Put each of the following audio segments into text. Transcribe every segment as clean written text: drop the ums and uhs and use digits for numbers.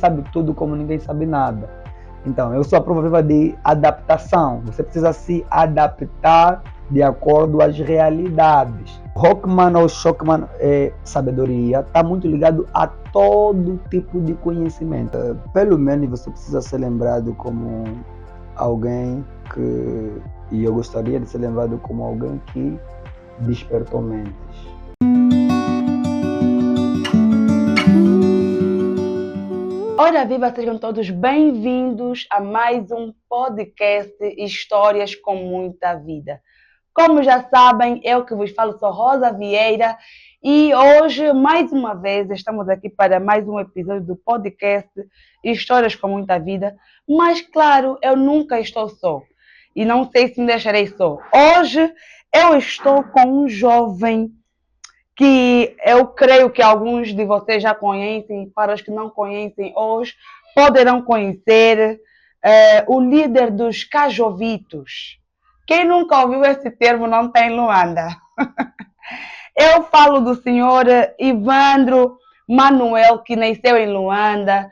sabe tudo como ninguém sabe nada. Então, eu sou a prova viva de adaptação. Você precisa se adaptar de acordo às realidades. Rockman ou Shockman sabedoria está muito ligado a todo tipo de conhecimento. Pelo menos você precisa ser lembrado como alguém que... E eu gostaria de ser lembrado como alguém que despertou mentes. Ora viva, sejam todos bem-vindos a mais um podcast Histórias com Muita Vida. Como já sabem, eu que vos falo sou Rosa Vieira e hoje, mais uma vez, estamos aqui para mais um episódio do podcast Histórias com Muita Vida. Mas, claro, eu nunca estou só e não sei se me deixarei só. Hoje eu estou com um jovem que eu creio que alguns de vocês já conhecem, para os que não conhecem hoje, poderão conhecer o líder dos Cajovitos. Quem nunca ouviu esse termo não está em Luanda. Eu falo do senhor Ivandro Manuel, que nasceu em Luanda,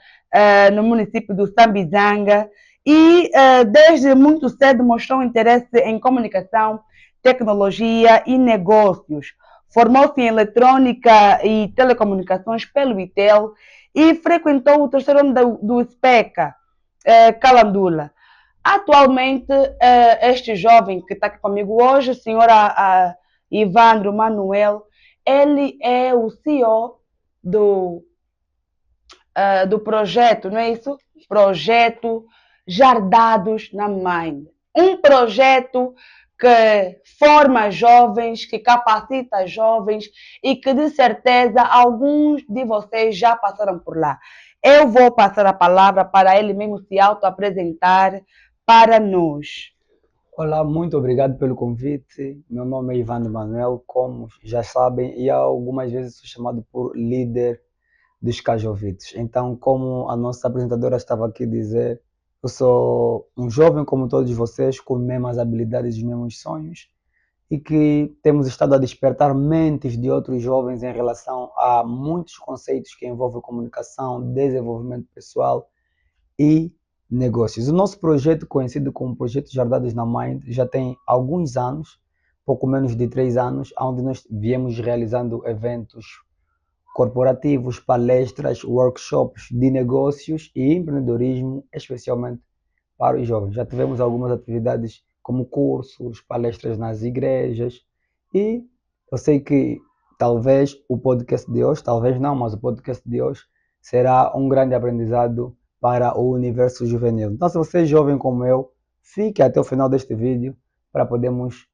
no município do Sambizanga, e desde muito cedo mostrou interesse em comunicação, tecnologia e negócios. Formou-se em eletrônica e telecomunicações pelo ITEL e frequentou o terceiro ano do SPECA, Calandula. Atualmente, este jovem que está aqui comigo hoje, o senhor Ivandro Manuel, ele é o CEO do projeto, não é isso? Projeto Jardados na Mind. Um projeto que forma jovens, que capacita jovens e que, de certeza, alguns de vocês já passaram por lá. Eu vou passar a palavra para ele mesmo se auto-apresentar para nós. Olá, muito obrigado pelo convite. Meu nome é Ivandro Manuel, como já sabem, e algumas vezes sou chamado por líder dos Cajovitos. Então, como a nossa apresentadora estava aqui a dizer, eu sou um jovem como todos vocês, com as mesmas habilidades e os mesmos sonhos, e que temos estado a despertar mentes de outros jovens em relação a muitos conceitos que envolvem comunicação, desenvolvimento pessoal e negócios. O nosso projeto, conhecido como Projeto Jardados na Mind, já tem alguns anos, pouco menos de 3 anos, onde nós viemos realizando eventos corporativos, palestras, workshops de negócios e empreendedorismo, especialmente para os jovens. Já tivemos algumas atividades como cursos, palestras nas igrejas e eu sei que talvez o podcast de hoje, talvez não, mas o podcast de hoje será um grande aprendizado para o universo juvenil. Então, se você é jovem como eu, fique até o final deste vídeo para podermos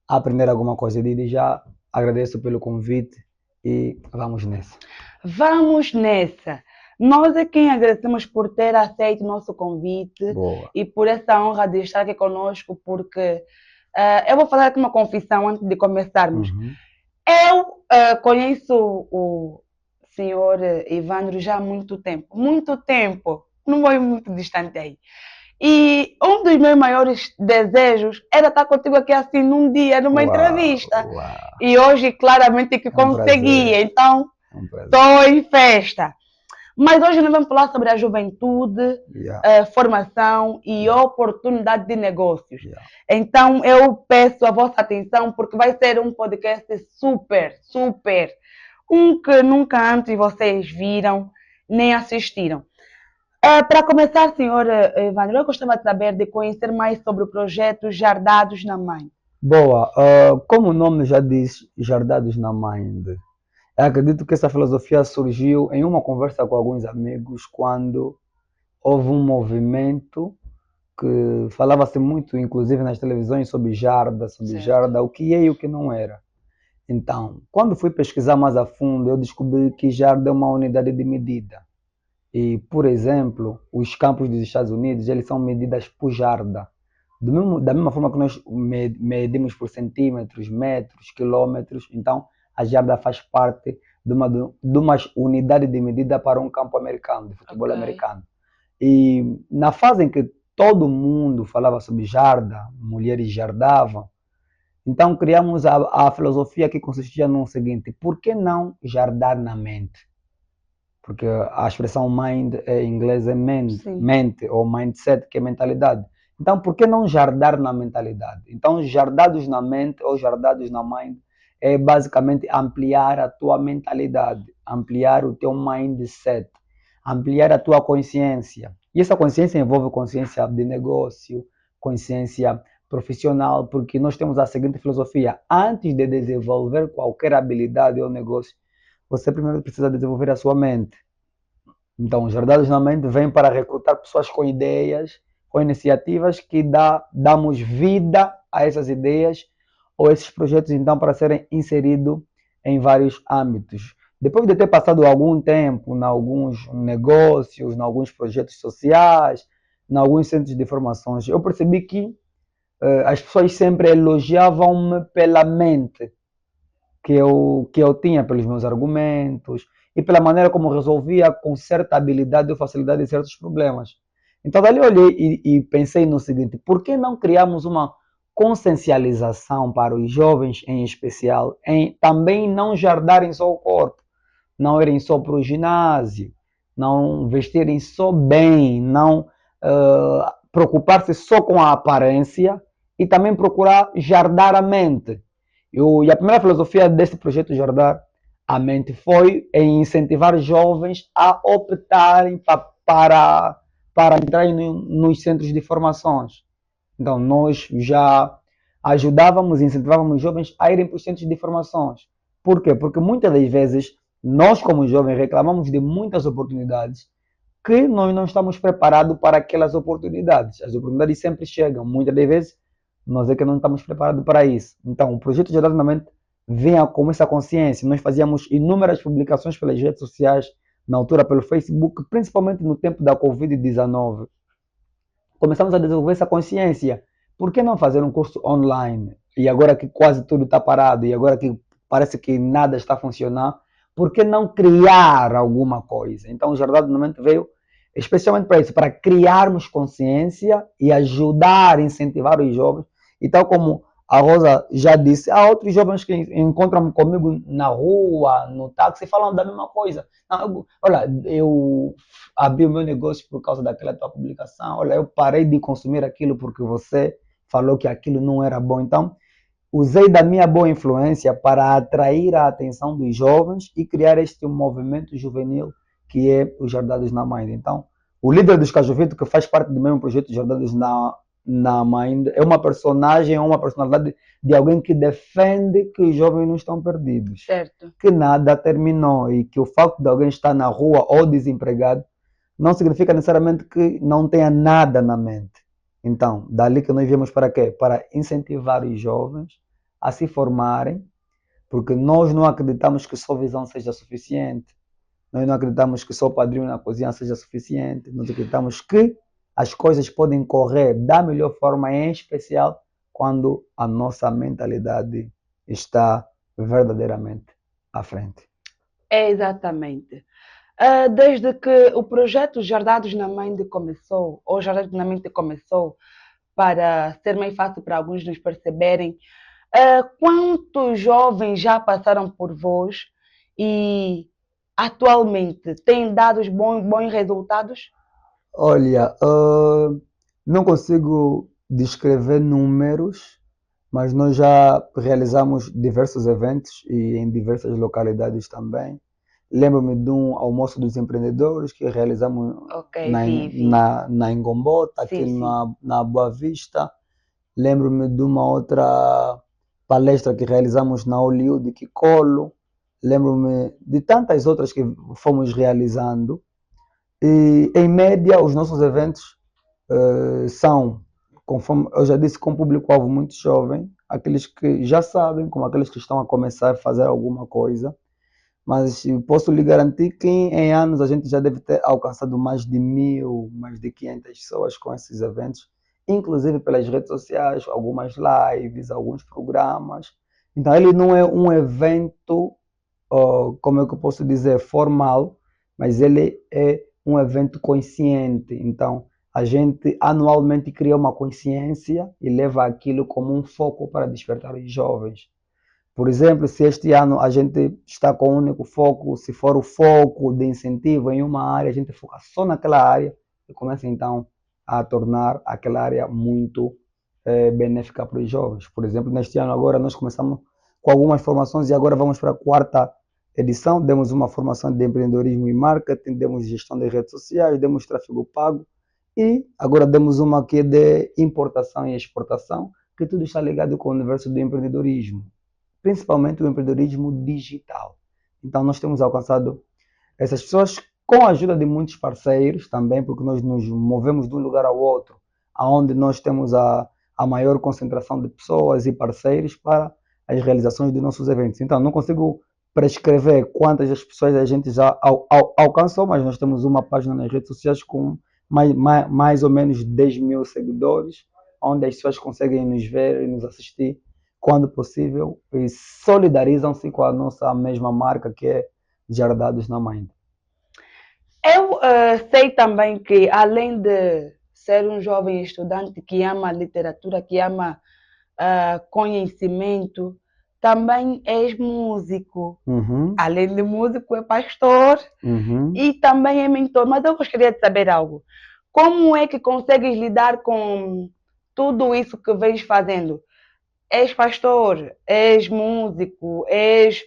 aprender alguma coisa. E já agradeço pelo convite e vamos nessa. Vamos nessa. Nós é quem agradecemos por ter aceito o nosso convite. Boa. E por essa honra de estar aqui conosco, porque eu vou fazer aqui uma confissão antes de começarmos. Eu conheço o senhor Ivandro já há muito tempo, não vou ir muito distante aí. E um dos meus maiores desejos era estar contigo aqui assim num dia, numa entrevista. Uau. E hoje claramente que consegui, prazer. então estou em festa. Mas hoje nós vamos falar sobre a juventude, formação e oportunidade de negócios. Então eu peço a vossa atenção porque vai ser um podcast super, que nunca antes vocês viram nem assistiram. Para começar, senhor Evandro, eu gostaria de saber, de conhecer mais sobre o projeto Jardados na Mind. Boa, como o nome já diz, Jardados na Mind, eu acredito que essa filosofia surgiu em uma conversa com alguns amigos quando houve um movimento que falava-se muito, inclusive nas televisões, sobre jarda, o que é e o que não era. Então, quando fui pesquisar mais a fundo, eu descobri que jarda é uma unidade de medida. E, por exemplo, os campos dos Estados Unidos, eles são medidas por jarda. Da mesma forma que nós medimos por centímetros, metros, quilômetros, então a jarda faz parte de uma unidade de medida para um campo americano, de futebol americano. E na fase em que todo mundo falava sobre jarda, mulheres jardavam, então criamos a filosofia que consistia no seguinte: por que não jardar na mente? porque a expressão mind em inglês é Sim. mente ou mindset, que é mentalidade. Então, por que não jardar na mentalidade? Então, jardados na mente ou jardados na mind é basicamente ampliar a tua mentalidade, ampliar o teu mindset, ampliar a tua consciência. E essa consciência envolve consciência de negócio, consciência profissional, porque nós temos a seguinte filosofia: antes de desenvolver qualquer habilidade ou negócio, você primeiro precisa desenvolver a sua mente. Então, os Jardados na Mente vêm para recrutar pessoas com ideias, com iniciativas que damos vida a essas ideias ou esses projetos, então, para serem inseridos em vários âmbitos. Depois de ter passado algum tempo em alguns negócios, em alguns projetos sociais, em alguns centros de formações, eu percebi que as pessoas sempre elogiavam-me pela mente que eu tinha, pelos meus argumentos e pela maneira como resolvia com certa habilidade ou facilidade certos problemas. Então, dali eu olhei e pensei no seguinte: por que não criamos uma consciencialização para os jovens, em especial, em também não jardarem só o corpo, não irem só para o ginásio, não vestirem só bem, não preocupar-se só com a aparência e também procurar jardar a mente. E a primeira filosofia desse projeto Jardar a Mente foi em incentivar jovens a optarem para entrarem nos centros de formações. Então, nós já ajudávamos, incentivávamos jovens a irem para os centros de formações. Por quê? Porque muitas das vezes nós, como jovens, reclamamos de muitas oportunidades que nós não estamos preparados para aquelas oportunidades. As oportunidades sempre chegam, muitas das vezes nós é que não estamos preparados para isso. Então, o projeto de Mente vem com essa consciência. Nós fazíamos inúmeras publicações pelas redes sociais, na altura pelo Facebook, principalmente no tempo da Covid-19. Começamos a desenvolver essa consciência. Por que não fazer um curso online? E agora que quase tudo está parado, e agora que parece que nada está funcionando, por que não criar alguma coisa? Então, o Jardado do Momento veio especialmente para isso, para criarmos consciência e ajudar, incentivar os jovens. E tal como a Rosa já disse, há outros jovens que encontram comigo na rua, no táxi, e falam da mesma coisa. Olha, eu abri o meu negócio por causa daquela tua publicação. Olha, eu parei de consumir aquilo porque você falou que aquilo não era bom. Então, usei da minha boa influência para atrair a atenção dos jovens e criar este movimento juvenil que é os Jardados na Mind. Então, o líder dos Cajuvitos, que faz parte do mesmo projeto Jardados na Mind, é uma personagem, é uma personalidade de alguém que defende que os jovens não estão perdidos. Certo. Que nada terminou e que o facto de alguém estar na rua ou desempregado não significa necessariamente que não tenha nada na mente. Então, dali que nós viemos para quê? Para incentivar os jovens a se formarem, porque nós não acreditamos que só visão seja suficiente. Nós não acreditamos que só padrinho na cozinha seja suficiente. Nós acreditamos que as coisas podem correr da melhor forma, em especial quando a nossa mentalidade está verdadeiramente à frente. É exatamente. Desde que o projeto Jardados na Mente começou, ou Jardados na Mente começou, para ser mais fácil para alguns nos perceberem, quantos jovens já passaram por vós e atualmente têm dado bons resultados? Olha, não consigo descrever números, mas nós já realizamos diversos eventos e em diversas localidades também. Lembro-me de um almoço dos empreendedores que realizamos na Engombota, aqui Sim. na Boa Vista. Lembro-me de uma outra palestra que realizamos na Hollywood, Kikolo. Lembro-me de tantas outras que fomos realizando. E, em média, os nossos eventos são, conforme eu já disse, com público-alvo muito jovem, aqueles que já sabem, como aqueles que estão a começar a fazer alguma coisa. Mas posso lhe garantir que em anos a gente já deve ter alcançado mais de 1.000, mais de 500 pessoas com esses eventos, inclusive pelas redes sociais, algumas lives, alguns programas. Então, ele não é um evento, como é que eu posso dizer, formal, mas ele é um evento consciente. Então, a gente anualmente cria uma consciência e leva aquilo como um foco para despertar os jovens. Por exemplo, se este ano a gente está com um único foco, se for o foco de incentivo em uma área, a gente foca só naquela área e começa então a tornar aquela área muito benéfica para os jovens. Por exemplo, neste ano agora nós começamos com algumas formações e agora vamos para a quarta edição. Demos uma formação de empreendedorismo e marketing, demos gestão de redes sociais, demos tráfego pago e agora demos uma aqui de importação e exportação, que tudo está ligado com o universo do empreendedorismo, principalmente o empreendedorismo digital. Então, nós temos alcançado essas pessoas com a ajuda de muitos parceiros também, porque nós nos movemos de um lugar ao outro, aonde nós temos a maior concentração de pessoas e parceiros para as realizações dos nossos eventos. Então, não consigo prescrever quantas as pessoas a gente já alcançou, mas nós temos uma página nas redes sociais com mais ou menos 10 mil seguidores, onde as pessoas conseguem nos ver e nos assistir quando possível, e solidarizam-se com a nossa mesma marca, que é Jardados na Mind. Eu sei também que, além de ser um jovem estudante que ama literatura, que ama conhecimento, também és músico. Uhum, Além de músico, é pastor uhum. e também é mentor. Mas eu gostaria de saber algo. Como é que consegues lidar com tudo isso que vens fazendo? És pastor, és músico, és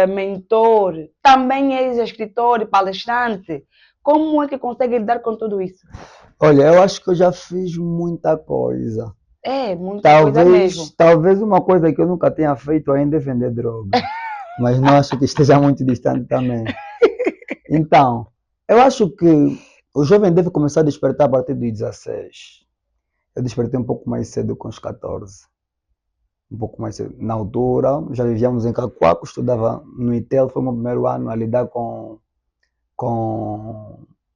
mentor, também és escritor e palestrante. Como é que consegue lidar com tudo isso? Olha, eu acho que eu já fiz muita coisa. É, muita coisa mesmo. Talvez uma coisa que eu nunca tenha feito ainda é vender droga, mas não acho que esteja muito distante também. Então, eu acho que o jovem deve começar a despertar a partir dos 16. Eu despertei um pouco mais cedo, com os 14. Um pouco mais cedo. Na altura, já vivíamos em Cacoaco, estudava no ITEL, foi o meu primeiro ano a lidar com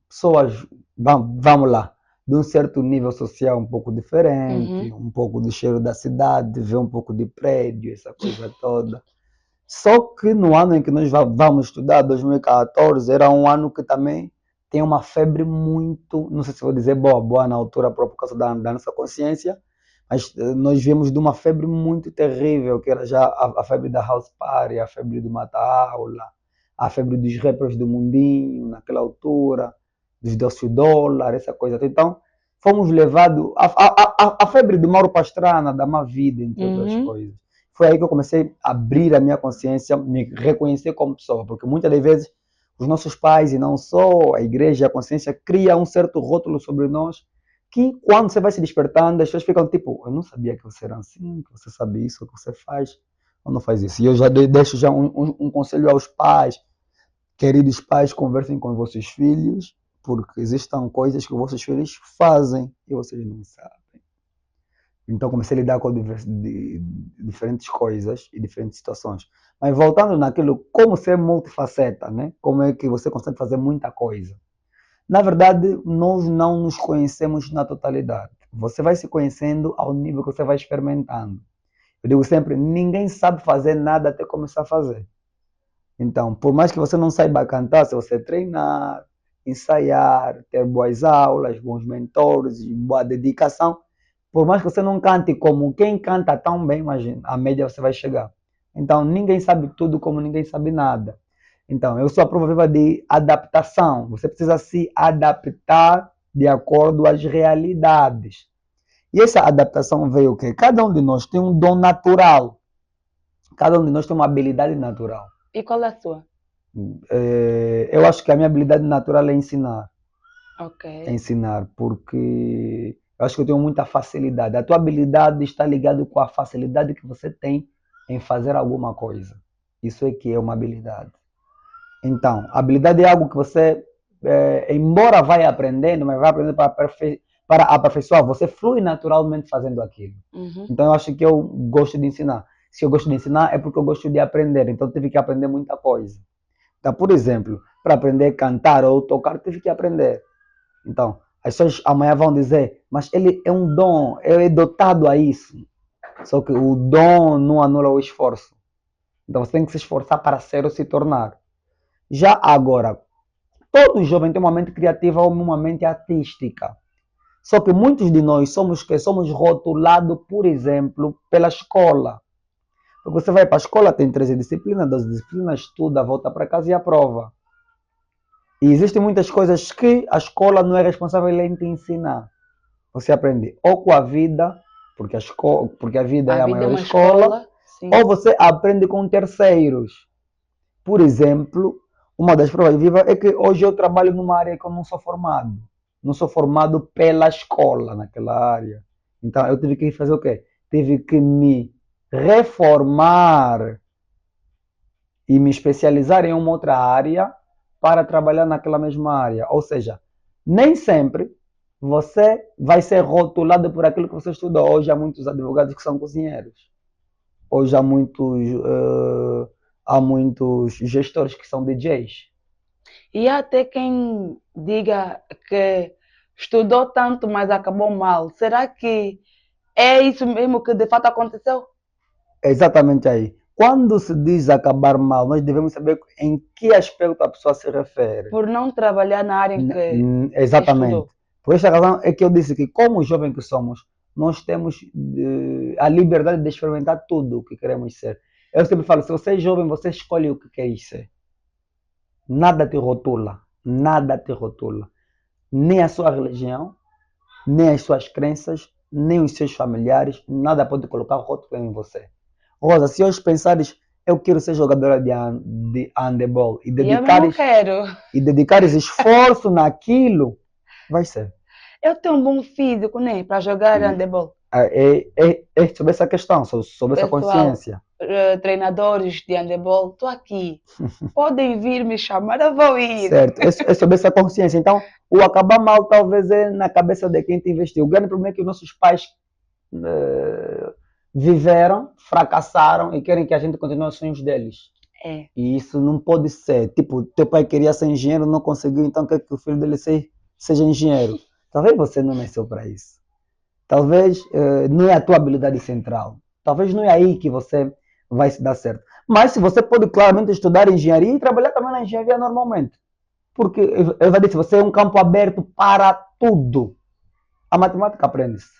pessoas, vamos lá, de um certo nível social um pouco diferente, Uhum. um pouco do cheiro da cidade, ver um pouco de prédio, essa coisa toda. Só que no ano em que nós vamos estudar, 2014, era um ano que também tem uma febre muito, não sei se vou dizer boa na altura por causa da nossa consciência, mas nós viemos de uma febre muito terrível, que era já a febre da house party, a febre do mata-aula, a febre dos rappers do mundinho, naquela altura, dos doce dólar, essa coisa. Então, fomos levados a febre do Mauro Pastrana, da má vida, entre outras Uhum. coisas. Foi aí que eu comecei a abrir a minha consciência, me reconhecer como pessoa, porque muitas das vezes os nossos pais, e não só a igreja, a consciência, cria um certo rótulo sobre nós, que quando você vai se despertando, as pessoas ficam tipo, eu não sabia que você era assim, que você sabe isso, que você faz, ou não faz isso. E eu já deixo já um conselho aos pais, queridos pais, conversem com vossos filhos, porque existem coisas que vossos filhos fazem e vocês não sabem. Então comecei a lidar com diferentes coisas e diferentes situações. Mas voltando naquilo, como ser multifaceta, né? Como é que você consegue fazer muita coisa? Na verdade, nós não nos conhecemos na totalidade. Você vai se conhecendo ao nível que você vai experimentando. Eu digo sempre, ninguém sabe fazer nada até começar a fazer. Então, por mais que você não saiba cantar, se você treinar, ensaiar, ter boas aulas, bons mentores e boa dedicação, por mais que você não cante como quem canta tão bem, imagina, a média você vai chegar. Então, ninguém sabe tudo como ninguém sabe nada. Então, eu sou a prova viva de adaptação. Você precisa se adaptar de acordo às realidades. E essa adaptação veio o quê? Cada um de nós tem um dom natural. Cada um de nós tem uma habilidade natural. E qual é a sua? Eu acho que a minha habilidade natural é ensinar. Ok. É ensinar, porque eu acho que eu tenho muita facilidade. A tua habilidade está ligada com a facilidade que você tem em fazer alguma coisa. Isso é que é uma habilidade. Então, a habilidade é algo que você, embora vai aprendendo, mas vai aprendendo para aperfeiçoar, você flui naturalmente fazendo aquilo. Uhum. Então, eu acho que eu gosto de ensinar. Se eu gosto de ensinar, é porque eu gosto de aprender. Então, eu tive que aprender muita coisa. Então, por exemplo, para aprender a cantar ou tocar, tive que aprender. Então, as pessoas amanhã vão dizer, mas ele é um dom, ele é dotado a isso. Só que o dom não anula o esforço. Então, você tem que se esforçar para ser ou se tornar. Já agora, todo jovem tem uma mente criativa ou uma mente artística. Só que muitos de nós somos rotulados, por exemplo, pela escola. Porque você vai para a escola, tem 13 disciplinas, 12 disciplinas, estuda, volta para casa e aprova. E existem muitas coisas que a escola não é responsável em te ensinar. Você aprende ou com a vida, porque a vida é A a vida é maior uma escola, escola, sim. ou você aprende com terceiros. Por exemplo, uma das provas vivas é que hoje eu trabalho numa área que eu não sou formado. Não sou formado pela escola naquela área. Então eu tive que fazer o quê? Tive que me reformar e me especializar em uma outra área para trabalhar naquela mesma área. Ou seja, nem sempre você vai ser rotulado por aquilo que você estudou. Hoje há muitos advogados que são cozinheiros. Hoje há muitos gestores que são DJs. E há até quem diga que estudou tanto, mas acabou mal. Será que é isso mesmo que de fato aconteceu? É exatamente aí. Quando se diz acabar mal, nós devemos saber em que aspecto a pessoa se refere. Por não trabalhar na área em que Exatamente. estudou. Por esta razão é que eu disse que, como jovem que somos, nós temos a liberdade de experimentar tudo o que queremos ser. Eu sempre falo, se você é jovem, você escolhe o que quer ser. Nada te rotula. Nada te rotula. Nem a sua religião, nem as suas crenças, nem os seus familiares, nada pode colocar rótulo em você. Rosa, se hoje pensares, eu quero ser jogadora de handebol E eu mesmo quero. e dedicares esforço naquilo, vai ser. Eu tenho um bom físico, né? Para jogar E handebol. é sobre essa questão, sobre essa Pessoal, consciência. treinadores de handebol, estou aqui. Podem vir me chamar, eu vou ir. Certo, é sobre essa consciência. Então, o acabar mal talvez é na cabeça de quem te investiu. O grande problema é que os nossos pais viveram, fracassaram e querem que a gente continue os sonhos deles. É. E isso não pode ser. Tipo, teu pai queria ser engenheiro, não conseguiu, então quer que o filho dele seja engenheiro. Talvez você não nasceu para isso. Talvez não é a tua habilidade central. Talvez não é aí que você vai se dar certo. Mas se você pode claramente estudar engenharia e trabalhar também na engenharia normalmente. Porque eu já disse, você é um campo aberto para tudo. A matemática aprende-se.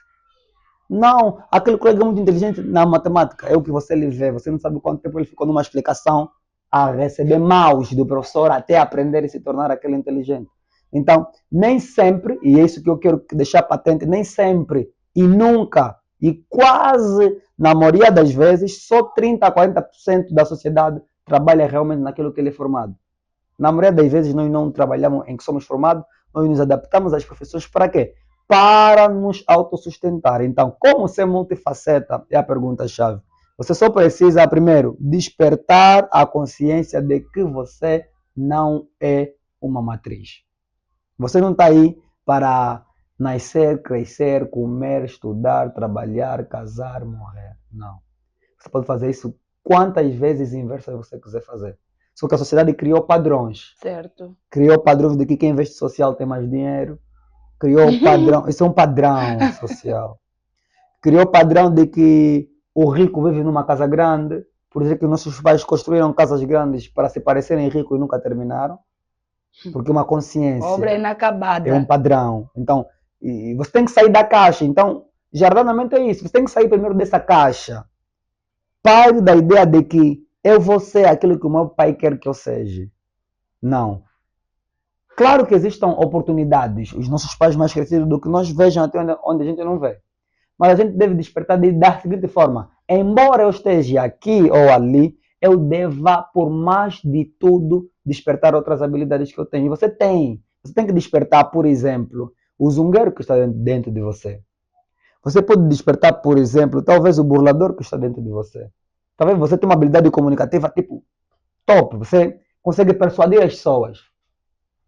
Não, aquele colega é muito inteligente na matemática, é o que você lhe vê. Você não sabe quanto tempo ele ficou numa explicação a receber mouse do professor até aprender e se tornar aquele inteligente. Então, nem sempre, e é isso que eu quero deixar patente, nem sempre e nunca e quase na maioria das vezes, só 30 a 40% da sociedade trabalha realmente naquilo que ele é formado. Na maioria das vezes nós não trabalhamos em que somos formados, nós nos adaptamos às profissões para quê? Para nos autossustentar. Então, como ser multifaceta é a pergunta-chave. Você só precisa, primeiro, despertar a consciência de que você não é uma matriz. Você não está aí para nascer, crescer, comer, estudar, trabalhar, casar, morrer. Não. Você pode fazer isso quantas vezes inversas você quiser fazer. Só que a sociedade criou padrões. Certo. Criou padrões de que quem investe social tem mais dinheiro. Criou padrão, isso é um padrão social. Criou padrão de que o rico vive numa casa grande. Por isso que nossos pais construíram casas grandes para se parecerem ricos e nunca terminaram. Porque uma consciência Obra inacabada. é um padrão. Então, e você tem que sair da caixa. Então, jardanamente é isso. Você tem que sair primeiro dessa caixa. Pare da ideia de que eu vou ser aquilo que o meu pai quer que eu seja. Não. Claro que existam oportunidades, os nossos pais mais crescidos do que nós vejam até onde a gente não vê. Mas a gente deve despertar da seguinte forma: embora eu esteja aqui ou ali, eu deva, por mais de tudo, despertar outras habilidades que eu tenho. Você tem. Você tem que despertar, por exemplo, o zungueiro que está dentro de você. Você pode despertar, por exemplo, talvez o burlador que está dentro de você. Talvez você tenha uma habilidade comunicativa tipo top. Você consegue persuadir as pessoas.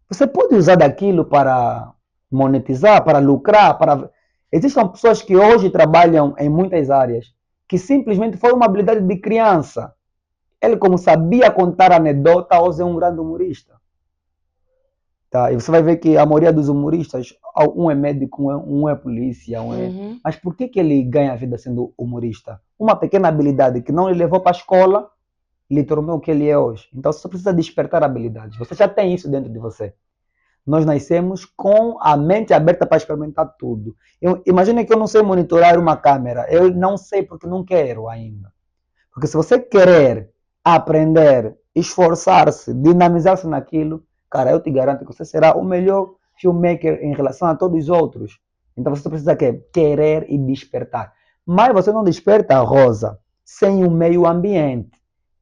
Você pode usar daquilo para monetizar, para lucrar, para... Existem pessoas que hoje trabalham em muitas áreas que simplesmente foi uma habilidade de criança. Ele, como sabia contar anedota, hoje é um grande humorista. Tá? E você vai ver que a maioria dos humoristas, um é médico, um é polícia, Mas por que ele ganha a vida sendo humorista? Uma pequena habilidade que não lhe levou para a escola, lhe tornou o que ele é hoje. Então você só precisa despertar habilidades. Você já tem isso dentro de você. Nós nascemos com a mente aberta para experimentar tudo. Imagina que eu não sei monitorar uma câmera. Eu não sei porque não quero ainda. Porque se você querer aprender, esforçar-se, dinamizar-se naquilo, cara, eu te garanto que você será o melhor filmmaker em relação a todos os outros. Então você precisa querer e despertar. Mas você não desperta, Rosa, sem o meio ambiente.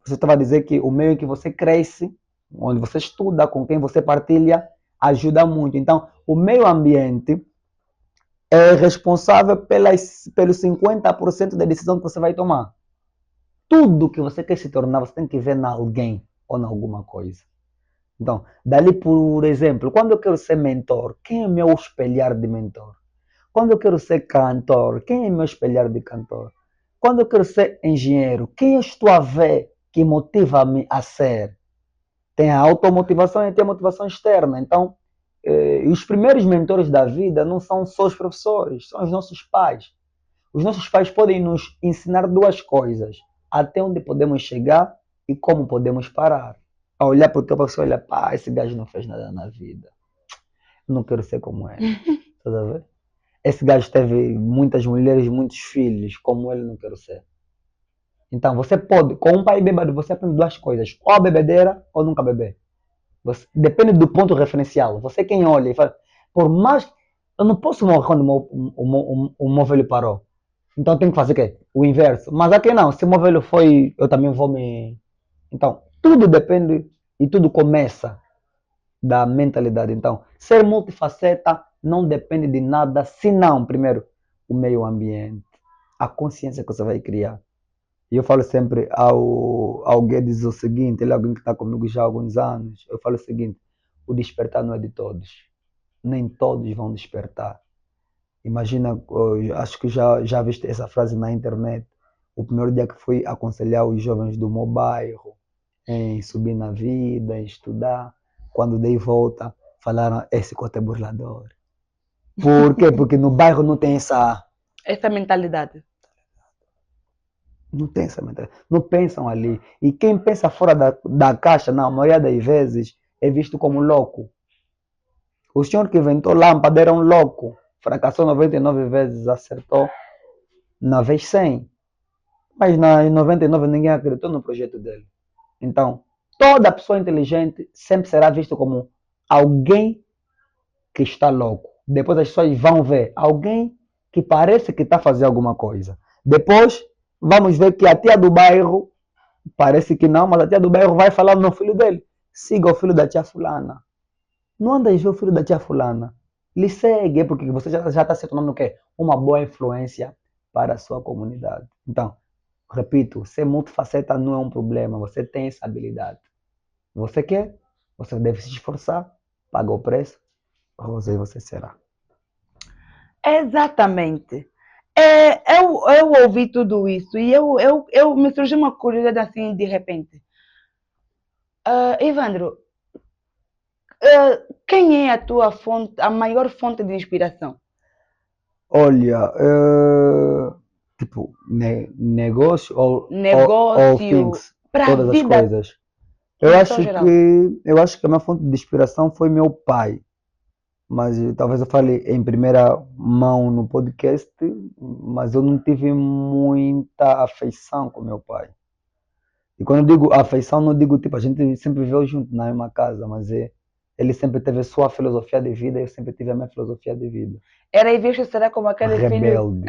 Você estava a dizer que o meio em que você cresce, onde você estuda, com quem você partilha, ajuda muito. Então, o meio ambiente é responsável pelos 50% da decisão que você vai tomar. Tudo que você quer se tornar, você tem que ver em alguém ou em alguma coisa. Então, dali, por exemplo, quando eu quero ser mentor, quem é meu espelhar de mentor? Quando eu quero ser cantor, quem é meu espelhar de cantor? Quando eu quero ser engenheiro, quem eu estou a ver que motiva-me a ser? Tem a automotivação e tem a motivação externa. Então, os primeiros mentores da vida não são só os professores, são os nossos pais. Os nossos pais podem nos ensinar duas coisas: até onde podemos chegar e como podemos parar. A olhar para o teu professor e olhar, pá, esse gajo não fez nada na vida. Não quero ser como ele. Tá a ver? Esse gajo teve muitas mulheres, muitos filhos, como ele não quero ser. Então você pode, com um pai bêbado, você aprende duas coisas: ou a bebedeira ou nunca beber. Depende do ponto referencial. Você quem olha e fala, por mais. Eu não posso morrer quando o meu velho parou. Então tem que fazer o quê? O inverso. Mas aqui não, se o meu velho foi, eu também vou me. Então, tudo depende e tudo começa da mentalidade. Então, ser multifaceta não depende de nada, senão, primeiro, o meio ambiente, a consciência que você vai criar. E eu falo sempre ao Guedes o seguinte, ele é alguém que está comigo já há alguns anos, eu falo o seguinte: o despertar não é de todos, nem todos vão despertar. Imagina, acho que já viste essa frase na internet, o primeiro dia que fui aconselhar os jovens do meu bairro em subir na vida, em estudar, quando dei volta, falaram, esse cote é burlador. Por quê? Porque no bairro não tem essa mentalidade. Não tem essa mentalidade. Não pensam ali. E quem pensa fora da caixa, na maioria das vezes, é visto como louco. O senhor que inventou lâmpada era um louco. Fracassou 99 vezes, acertou na vez 100. Mas nas 99 ninguém acreditou no projeto dele. Então, toda pessoa inteligente sempre será vista como alguém que está louco. Depois as pessoas vão ver alguém que parece que está fazendo alguma coisa. Depois, vamos ver que a tia do bairro, parece que não, mas a tia do bairro vai falar no filho dele. Siga o filho da tia fulana. Não anda a ver o filho da tia fulana. Lhe segue, porque você já está se tornando o quê? Uma boa influência para a sua comunidade. Então, repito, ser multifaceta não é um problema. Você tem essa habilidade. Você quer? Você deve se esforçar, paga o preço, Rosa, e você será. Exatamente. Eu ouvi tudo isso e me surgiu uma curiosidade assim de repente. Evandro, quem é a tua fonte, a maior fonte de inspiração? Olha, tipo, negócio ou Negócio, things, para a todas as vida coisas. no seu geral. Eu acho que a minha fonte de inspiração foi meu pai. Mas talvez eu fale em primeira mão no podcast, mas eu não tive muita afeição com meu pai. E quando eu digo afeição, não digo tipo, a gente sempre viveu junto na mesma casa, mas ele sempre teve a sua filosofia de vida e eu sempre tive a minha filosofia de vida. Era e visto será como aquele filho. Rebelde.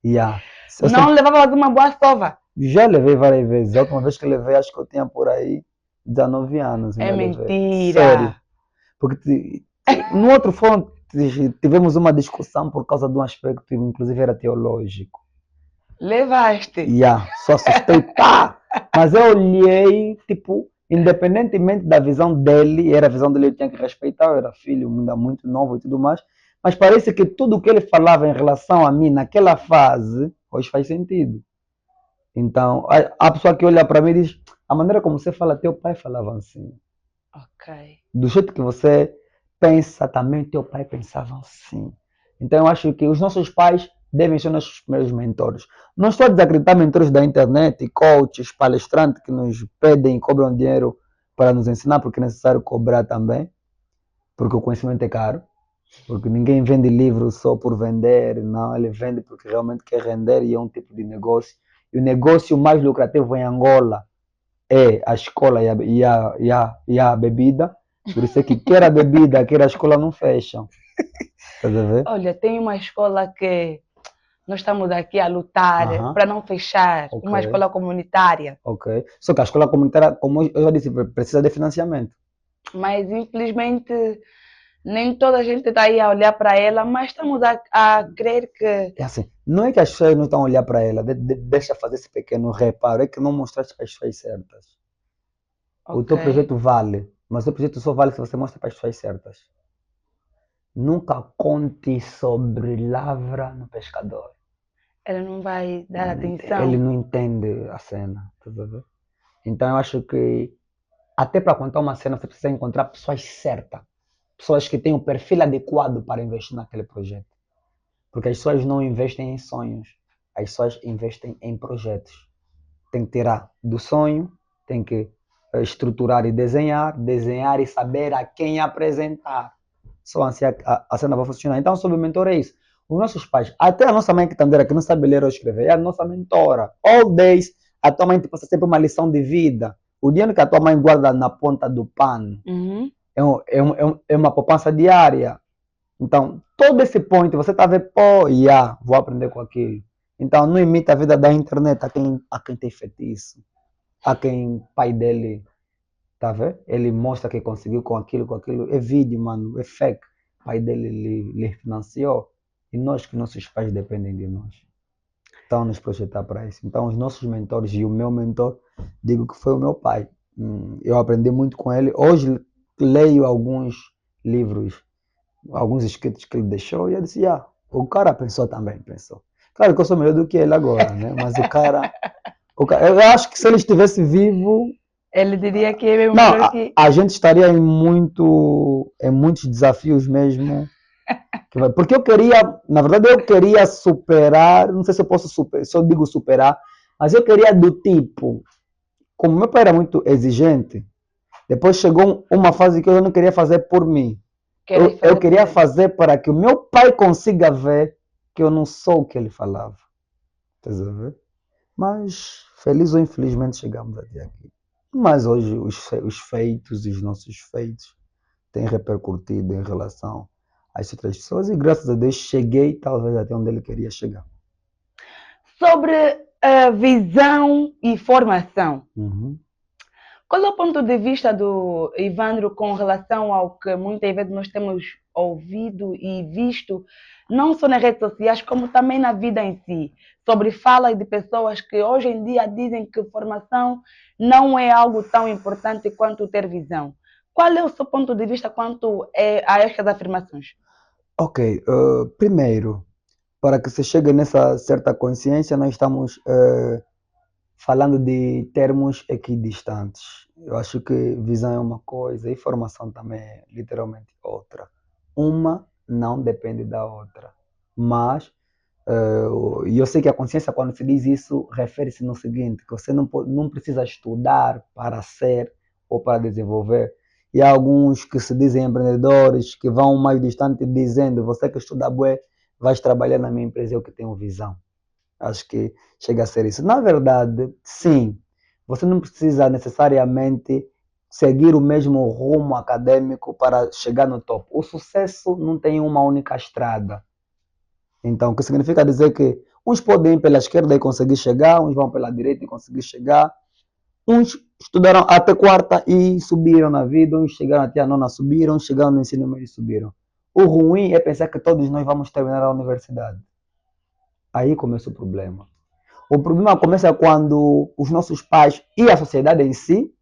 Yeah. Eu Não sempre, levava uma boa sova. já levei várias vezes. A última vez que levei, acho que eu tinha por aí 19 anos, É ainda levei. mentira. Sério. Porque no outro fórum tivemos uma discussão por causa de um aspecto, inclusive era teológico. Levaste. Yeah, só assustei, pá! Mas eu olhei, tipo, independentemente da visão dele, era a visão dele, eu tinha que respeitar, eu era filho, ainda muito novo e tudo mais, mas parece que tudo o que ele falava em relação a mim naquela fase, hoje faz sentido. Então, a pessoa que olha para mim diz, a maneira como você fala, teu pai falava assim. Ok. Do jeito que você pensa, também teu pai pensava assim. Então eu acho que os nossos pais devem ser nossos primeiros mentores. Não estou a desacreditar mentores da internet, coaches, palestrantes que nos pedem e cobram dinheiro para nos ensinar, porque é necessário cobrar também, porque o conhecimento é caro. Porque ninguém vende livro só por vender, não, ele vende porque realmente quer render e é um tipo de negócio. E o negócio mais lucrativo em Angola é a escola e a bebida. Por isso é que quer a bebida, quer a escola não fecham. Estás a ver? Olha, tem uma escola que nós estamos aqui a lutar Aham, para não fechar, ok, uma escola comunitária, ok. Só que a escola comunitária, como eu já disse, precisa de financiamento. mas infelizmente nem toda a gente está aí a olhar para ela, mas estamos a crer que. É assim, não é que as pessoas não estão a olhar para ela, deixa fazer esse pequeno reparo, é que não mostraste para as pessoas certas. O Ok, teu projeto vale, mas o teu projeto só vale se você mostra para as pessoas certas. Nunca conte sobre lavra no pescador. ela não vai dar Ele atenção. não entende a cena, tá a ver? Então eu acho que até para contar uma cena você precisa encontrar pessoas certas, pessoas que têm o perfil adequado para investir naquele projeto. Porque as pessoas não investem em sonhos, as pessoas investem em projetos. Tem que tirar do sonho, tem que estruturar e desenhar, desenhar e saber a quem apresentar. Só assim a cena vai funcionar. Então, sobre o mentor é isso. Os nossos pais, até a nossa mãe quitandeira, que não sabe ler ou escrever, é a nossa mentora. All days, a tua mãe te passa sempre uma lição de vida. O dinheiro que a tua mãe guarda na ponta do pano Uhum. é uma poupança diária. Então, todo esse ponto, você está a ver, pô, vou aprender com aquilo. Então, não imita a vida da internet a quem tem feitiço, a quem pai dele, tá vendo? Ele mostra que conseguiu com aquilo. É vídeo, mano, é fake. O pai dele lhe financiou. E nós que nossos pais dependem de nós. Então, nos projetar para isso. Então, os nossos mentores e o meu mentor, digo que foi o meu pai. Eu aprendi muito com ele. Hoje, leio alguns livros, alguns escritos que ele deixou, e eu disse, o cara pensou também, pensou. Claro que eu sou melhor do que ele agora, né? Mas eu acho que se ele estivesse vivo, Ele diria que é não, melhor que. a gente estaria em muitos desafios mesmo. Porque eu queria, na verdade, eu queria superar, não sei se eu posso superar, se eu digo superar, mas eu queria do tipo, como meu pai era muito exigente, depois chegou uma fase que eu não queria fazer por mim. Queres Eu fazer por queria ele. fazer para que o meu pai consiga ver que eu não sou o que ele falava. Estás a ver? Mas, feliz ou infelizmente, chegamos até aqui. Mas hoje os feitos, os nossos feitos, têm repercutido em relação às outras pessoas e graças a Deus cheguei talvez até onde ele queria chegar. Sobre a visão e formação. Uhum. Qual é o ponto de vista do Ivandro com relação ao que muitas vezes nós temos ouvido e visto, não só nas redes sociais, como também na vida em si, sobre falas de pessoas que hoje em dia dizem que formação não é algo tão importante quanto ter visão. Qual é o seu ponto de vista quanto a estas afirmações? Ok, primeiro, para que se chegue nessa certa consciência, nós estamos falando de termos equidistantes. Eu acho que visão é uma coisa e formação também é literalmente outra. Uma não depende da outra. Mas, e eu sei que a consciência, quando se diz isso, refere-se no seguinte, que você não precisa estudar para ser ou para desenvolver. E há alguns que se dizem empreendedores, que vão mais distante dizendo, você que estuda bué, vais trabalhar na minha empresa, eu que tenho visão. Acho que chega a ser isso. Na verdade, sim, você não precisa necessariamente seguir o mesmo rumo acadêmico para chegar no topo. O sucesso não tem uma única estrada. Então, o que significa dizer que uns podem ir pela esquerda e conseguir chegar, uns vão pela direita e conseguir chegar, uns estudaram até quarta e subiram na vida, uns chegaram até a nona, subiram, uns chegaram no ensino médio e subiram. O ruim é pensar que todos nós vamos terminar a universidade. Aí começa o problema. O problema começa quando os nossos pais e a sociedade em si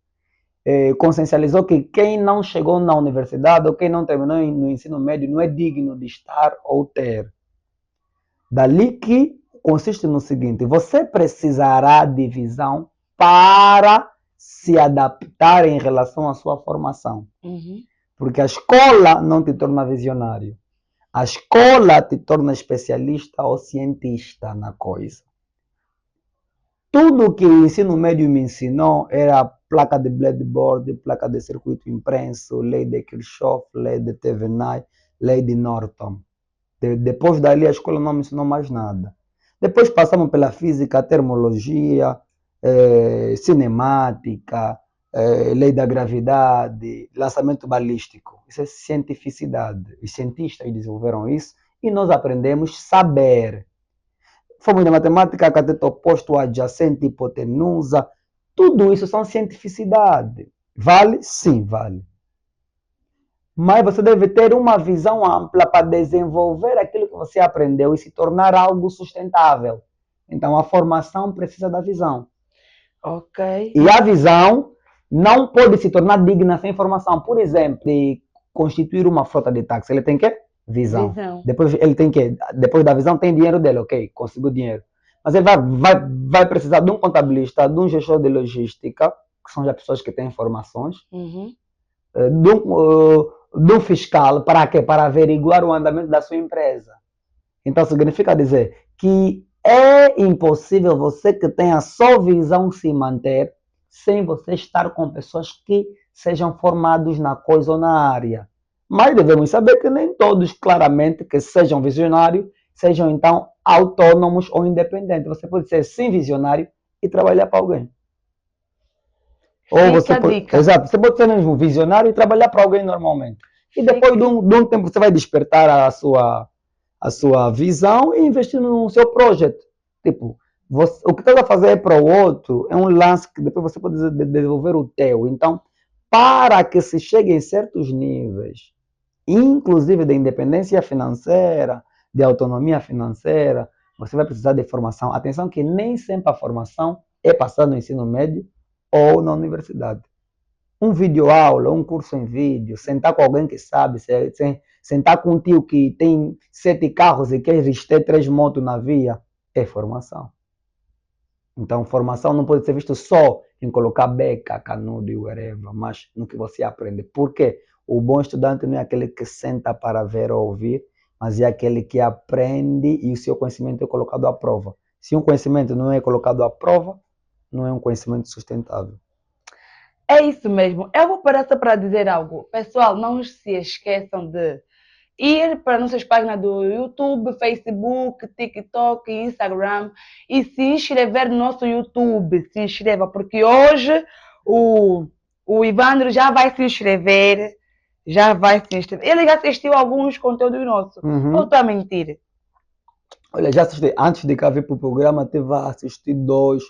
consciencializou que quem não chegou na universidade ou quem não terminou no ensino médio não é digno de estar ou ter. Dali que consiste no seguinte: você precisará de visão para se adaptar em relação à sua formação. Uhum. Porque a escola não te torna visionário. A escola te torna especialista ou cientista na coisa. Tudo que o ensino médio me ensinou era placa de Blackboard, placa de circuito impresso, lei de Kirchhoff, lei de Thevenot, lei de Norton. Depois dali a escola não me ensinou mais nada. Depois passamos pela física, termologia, cinemática, lei da gravidade, lançamento balístico. Isso é cientificidade. Os cientistas desenvolveram isso e nós aprendemos saber. Fomos na matemática, cateto oposto, adjacente, hipotenusa. Tudo isso são cientificidade. Vale? Sim, vale. Mas você deve ter uma visão ampla para desenvolver aquilo que você aprendeu e se tornar algo sustentável. Então, a formação precisa da visão. Ok. E a visão não pode se tornar digna sem formação. Por exemplo, de constituir uma frota de táxi, ele tem que visão. Depois ele tem que, depois da visão tem dinheiro dele, ok, conseguiu dinheiro. Mas ele vai precisar de um contabilista, de um gestor de logística, que são já pessoas que têm informações, de um fiscal, para quê? Para averiguar o andamento da sua empresa. Então significa dizer que é impossível você que tenha só visão se manter sem você estar com pessoas que sejam formados na coisa ou na área. Mas devemos saber que nem todos, claramente, que sejam visionários, sejam então autônomos ou independentes. Você pode ser sim visionário e trabalhar para alguém. Ou você pode, exato, você pode ser mesmo visionário e trabalhar para alguém normalmente. E depois de um tempo você vai despertar a sua visão e investir no seu projeto. Tipo, o que você vai fazer para o outro é um lance que depois você pode desenvolver o teu. Então, para que se chegue em certos níveis, inclusive de independência financeira, de autonomia financeira, você vai precisar de formação. Atenção que nem sempre a formação é passada no ensino médio ou na universidade. Um videoaula, um curso em vídeo, sentar com alguém que sabe, sentar com um tio que tem 7 carros e quer ter 3 motos na via, é formação. Então, formação não pode ser visto só em colocar beca, canudo e whatever, mas no que você aprende. Por quê? O bom estudante não é aquele que senta para ver ou ouvir, mas é aquele que aprende e o seu conhecimento é colocado à prova. Se um conhecimento não é colocado à prova, não é um conhecimento sustentável. É isso mesmo. Eu vou parar só para dizer algo. Pessoal, não se esqueçam de ir para nossas páginas do YouTube, Facebook, TikTok, Instagram e se inscrever no nosso YouTube. Se inscreva, porque hoje o Ivandro já vai se inscrever. Já vai se inscrever. Ele já assistiu alguns conteúdos nossos. Ou estou a mentir? Olha, já assisti. Antes de cá vir para o programa, tive a assistir dois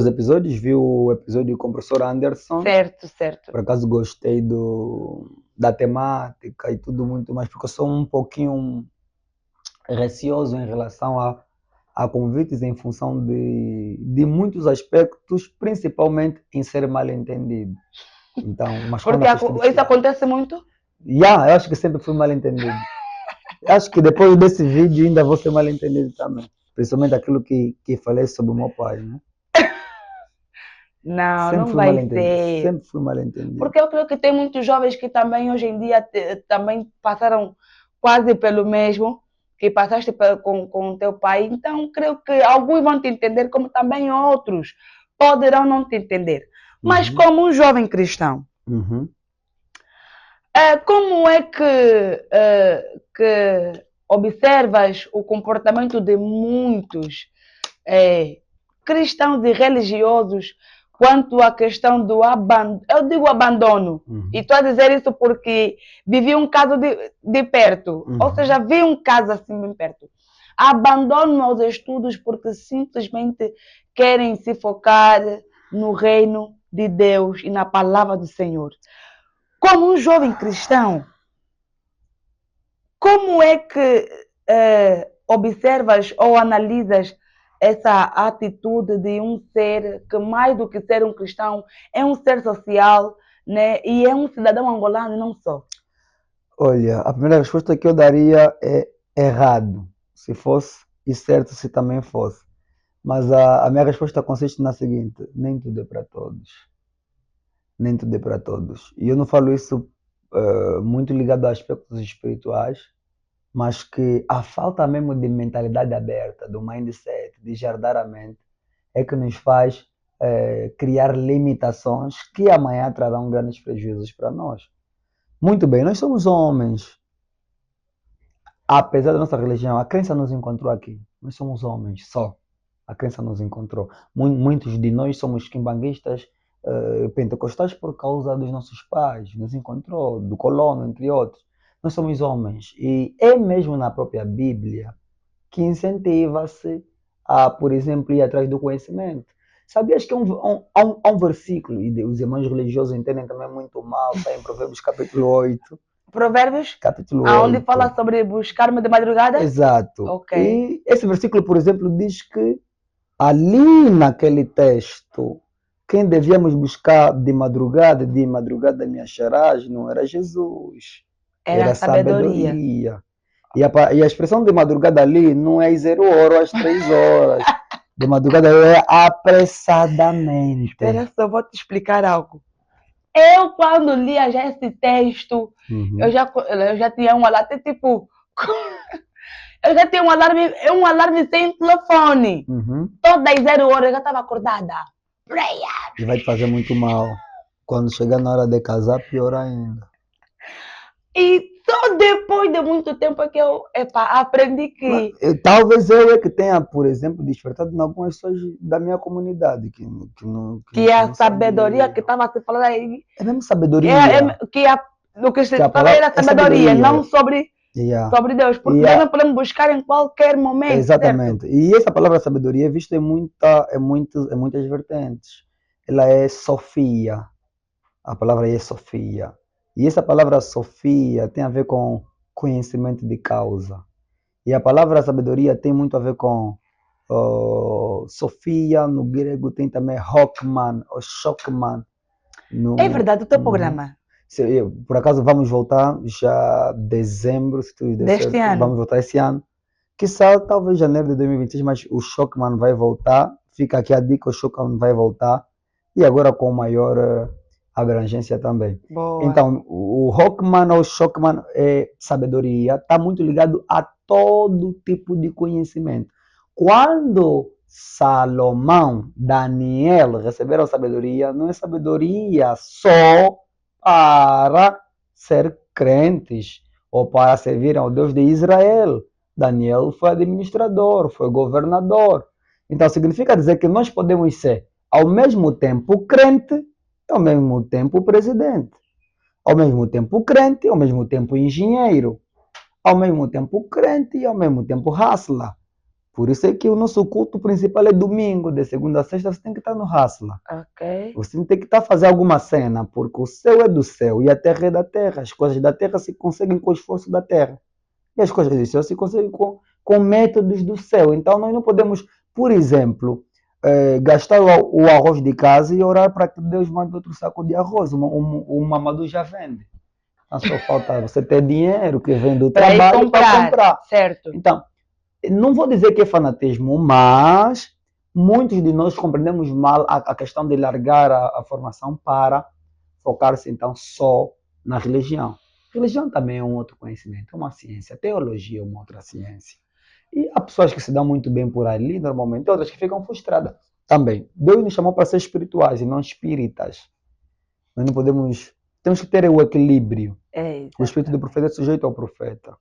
episódios. Vi o episódio com o professor Anderson. Certo, certo. Por acaso gostei da temática e tudo muito mais, porque eu sou um pouquinho receoso em relação a convites em função de muitos aspectos, principalmente em ser mal entendido. Então, mas porque isso acontece muito? Eu acho que sempre fui mal entendido. Acho que depois desse vídeo ainda vou ser mal entendido também. Principalmente aquilo que falei sobre o meu pai, né? Não, sempre não vai ser. Sempre fui mal entendido. Porque eu creio que tem muitos jovens que também hoje em dia também passaram quase pelo mesmo que passaste com o teu pai. Então, creio que alguns vão te entender, como também outros poderão não te entender. Mas como um jovem cristão, como é que observas o comportamento de muitos cristãos e religiosos quanto à questão do abandono? Eu digo abandono, e estou a dizer isso porque vivi um caso de perto, ou seja, vi um caso assim bem perto. Abandonam os estudos porque simplesmente querem se focar no reino de Deus e na palavra do Senhor. Como um jovem cristão, como é que observas ou analisas essa atitude de um ser que, mais do que ser um cristão, é um ser social, né? E é um cidadão angolano e não só? Olha, a primeira resposta que eu daria é errado, se fosse, e certo se também fosse. Mas a minha resposta consiste na seguinte: nem tudo é para todos. Nem tudo é para todos. E eu não falo isso muito ligado a aspectos espirituais, mas que a falta mesmo de mentalidade aberta, do mindset, de jardar a mente, é que nos faz criar limitações que amanhã trarão grandes prejuízos para nós. Muito bem, nós somos homens. apesar da nossa religião, a crença nos encontrou aqui. Nós somos homens, só. A crença nos encontrou. Muitos de nós somos quimbanguistas, pentecostais por causa dos nossos pais. Nos encontrou, do colono, entre outros. Nós somos homens. E é mesmo na própria Bíblia que incentiva-se a, por exemplo, ir atrás do conhecimento. Sabias que há um versículo, e os irmãos religiosos entendem também muito mal, está em Provérbios capítulo 8. Provérbios, Capítulo aonde 8. fala sobre buscar-me de madrugada? Exato. Ok. E esse versículo, por exemplo, diz que ali naquele texto, quem devíamos buscar de madrugada me acharás, não era Jesus, Era sabedoria. E a expressão de madrugada ali não é às 0 horas, às 3 horas. De madrugada é apressadamente. Espera só, vou te explicar algo. Eu, quando lia já esse texto, eu já tinha um alarme, tipo... Eu já tinha um alarme sem telefone. Todas as 0 horas eu já estava acordada. E vai te fazer muito mal. Quando chegar na hora de casar, pior ainda. E só depois de muito tempo é que eu aprendi que... Talvez eu é que tenha, por exemplo, despertado em algumas pessoas da minha comunidade. Que a sabedoria que estava se falando aí... É mesmo sabedoria. O que se estava era sabedoria, não sobre Deus. Porque Deus não podemos buscar em qualquer momento. Exatamente. Certo? E essa palavra sabedoria é vista em muitas vertentes. Ela é Sofia. A palavra é Sofia. E essa palavra Sofia tem a ver com conhecimento de causa. E a palavra sabedoria tem muito a ver com Sofia, no grego tem também Hockman ou Shockman. É verdade, o teu programa. Por acaso vamos voltar já dezembro, se tudo der certo, ano. vamos voltar esse ano. Quizá talvez janeiro de 2026, mas o Shockman vai voltar. Fica aqui a dica, o Shockman vai voltar. E agora com maior abrangência também. Boa. Então, o Hockman ou Shockman é sabedoria, está muito ligado a todo tipo de conhecimento. Quando Salomão, Daniel receberam sabedoria, não é sabedoria só para ser crentes ou para servir ao Deus de Israel. Daniel foi administrador, foi governador. Então, significa dizer que nós podemos ser, ao mesmo tempo, crente e, ao mesmo tempo, presidente. Ao mesmo tempo, crente e, ao mesmo tempo, engenheiro. Ao mesmo tempo, crente e, ao mesmo tempo, hustler. Por isso é que o nosso culto principal é domingo, de segunda a sexta, você tem que estar no hustler. Ok. Você tem que estar fazendo alguma cena, porque o céu é do céu e a terra é da terra. As coisas da terra se conseguem com o esforço da terra. E as coisas do céu se conseguem com métodos do céu. Então, nós não podemos, por exemplo, gastar o arroz de casa e orar para que Deus mande outro saco de arroz. O Mamadou já vende. Então, só falta você ter dinheiro que vem do trabalho para comprar. Certo. Então, não vou dizer que é fanatismo, mas muitos de nós compreendemos mal a questão de largar a formação para focar-se então só na religião. Religião também é um outro conhecimento, é uma ciência. Teologia é uma outra ciência. E há pessoas que se dão muito bem por ali, normalmente, outras que ficam frustradas também. Deus nos chamou para ser espirituais e não espíritas. Nós não podemos... Temos que ter o equilíbrio. O espírito do profeta é sujeito ao profeta.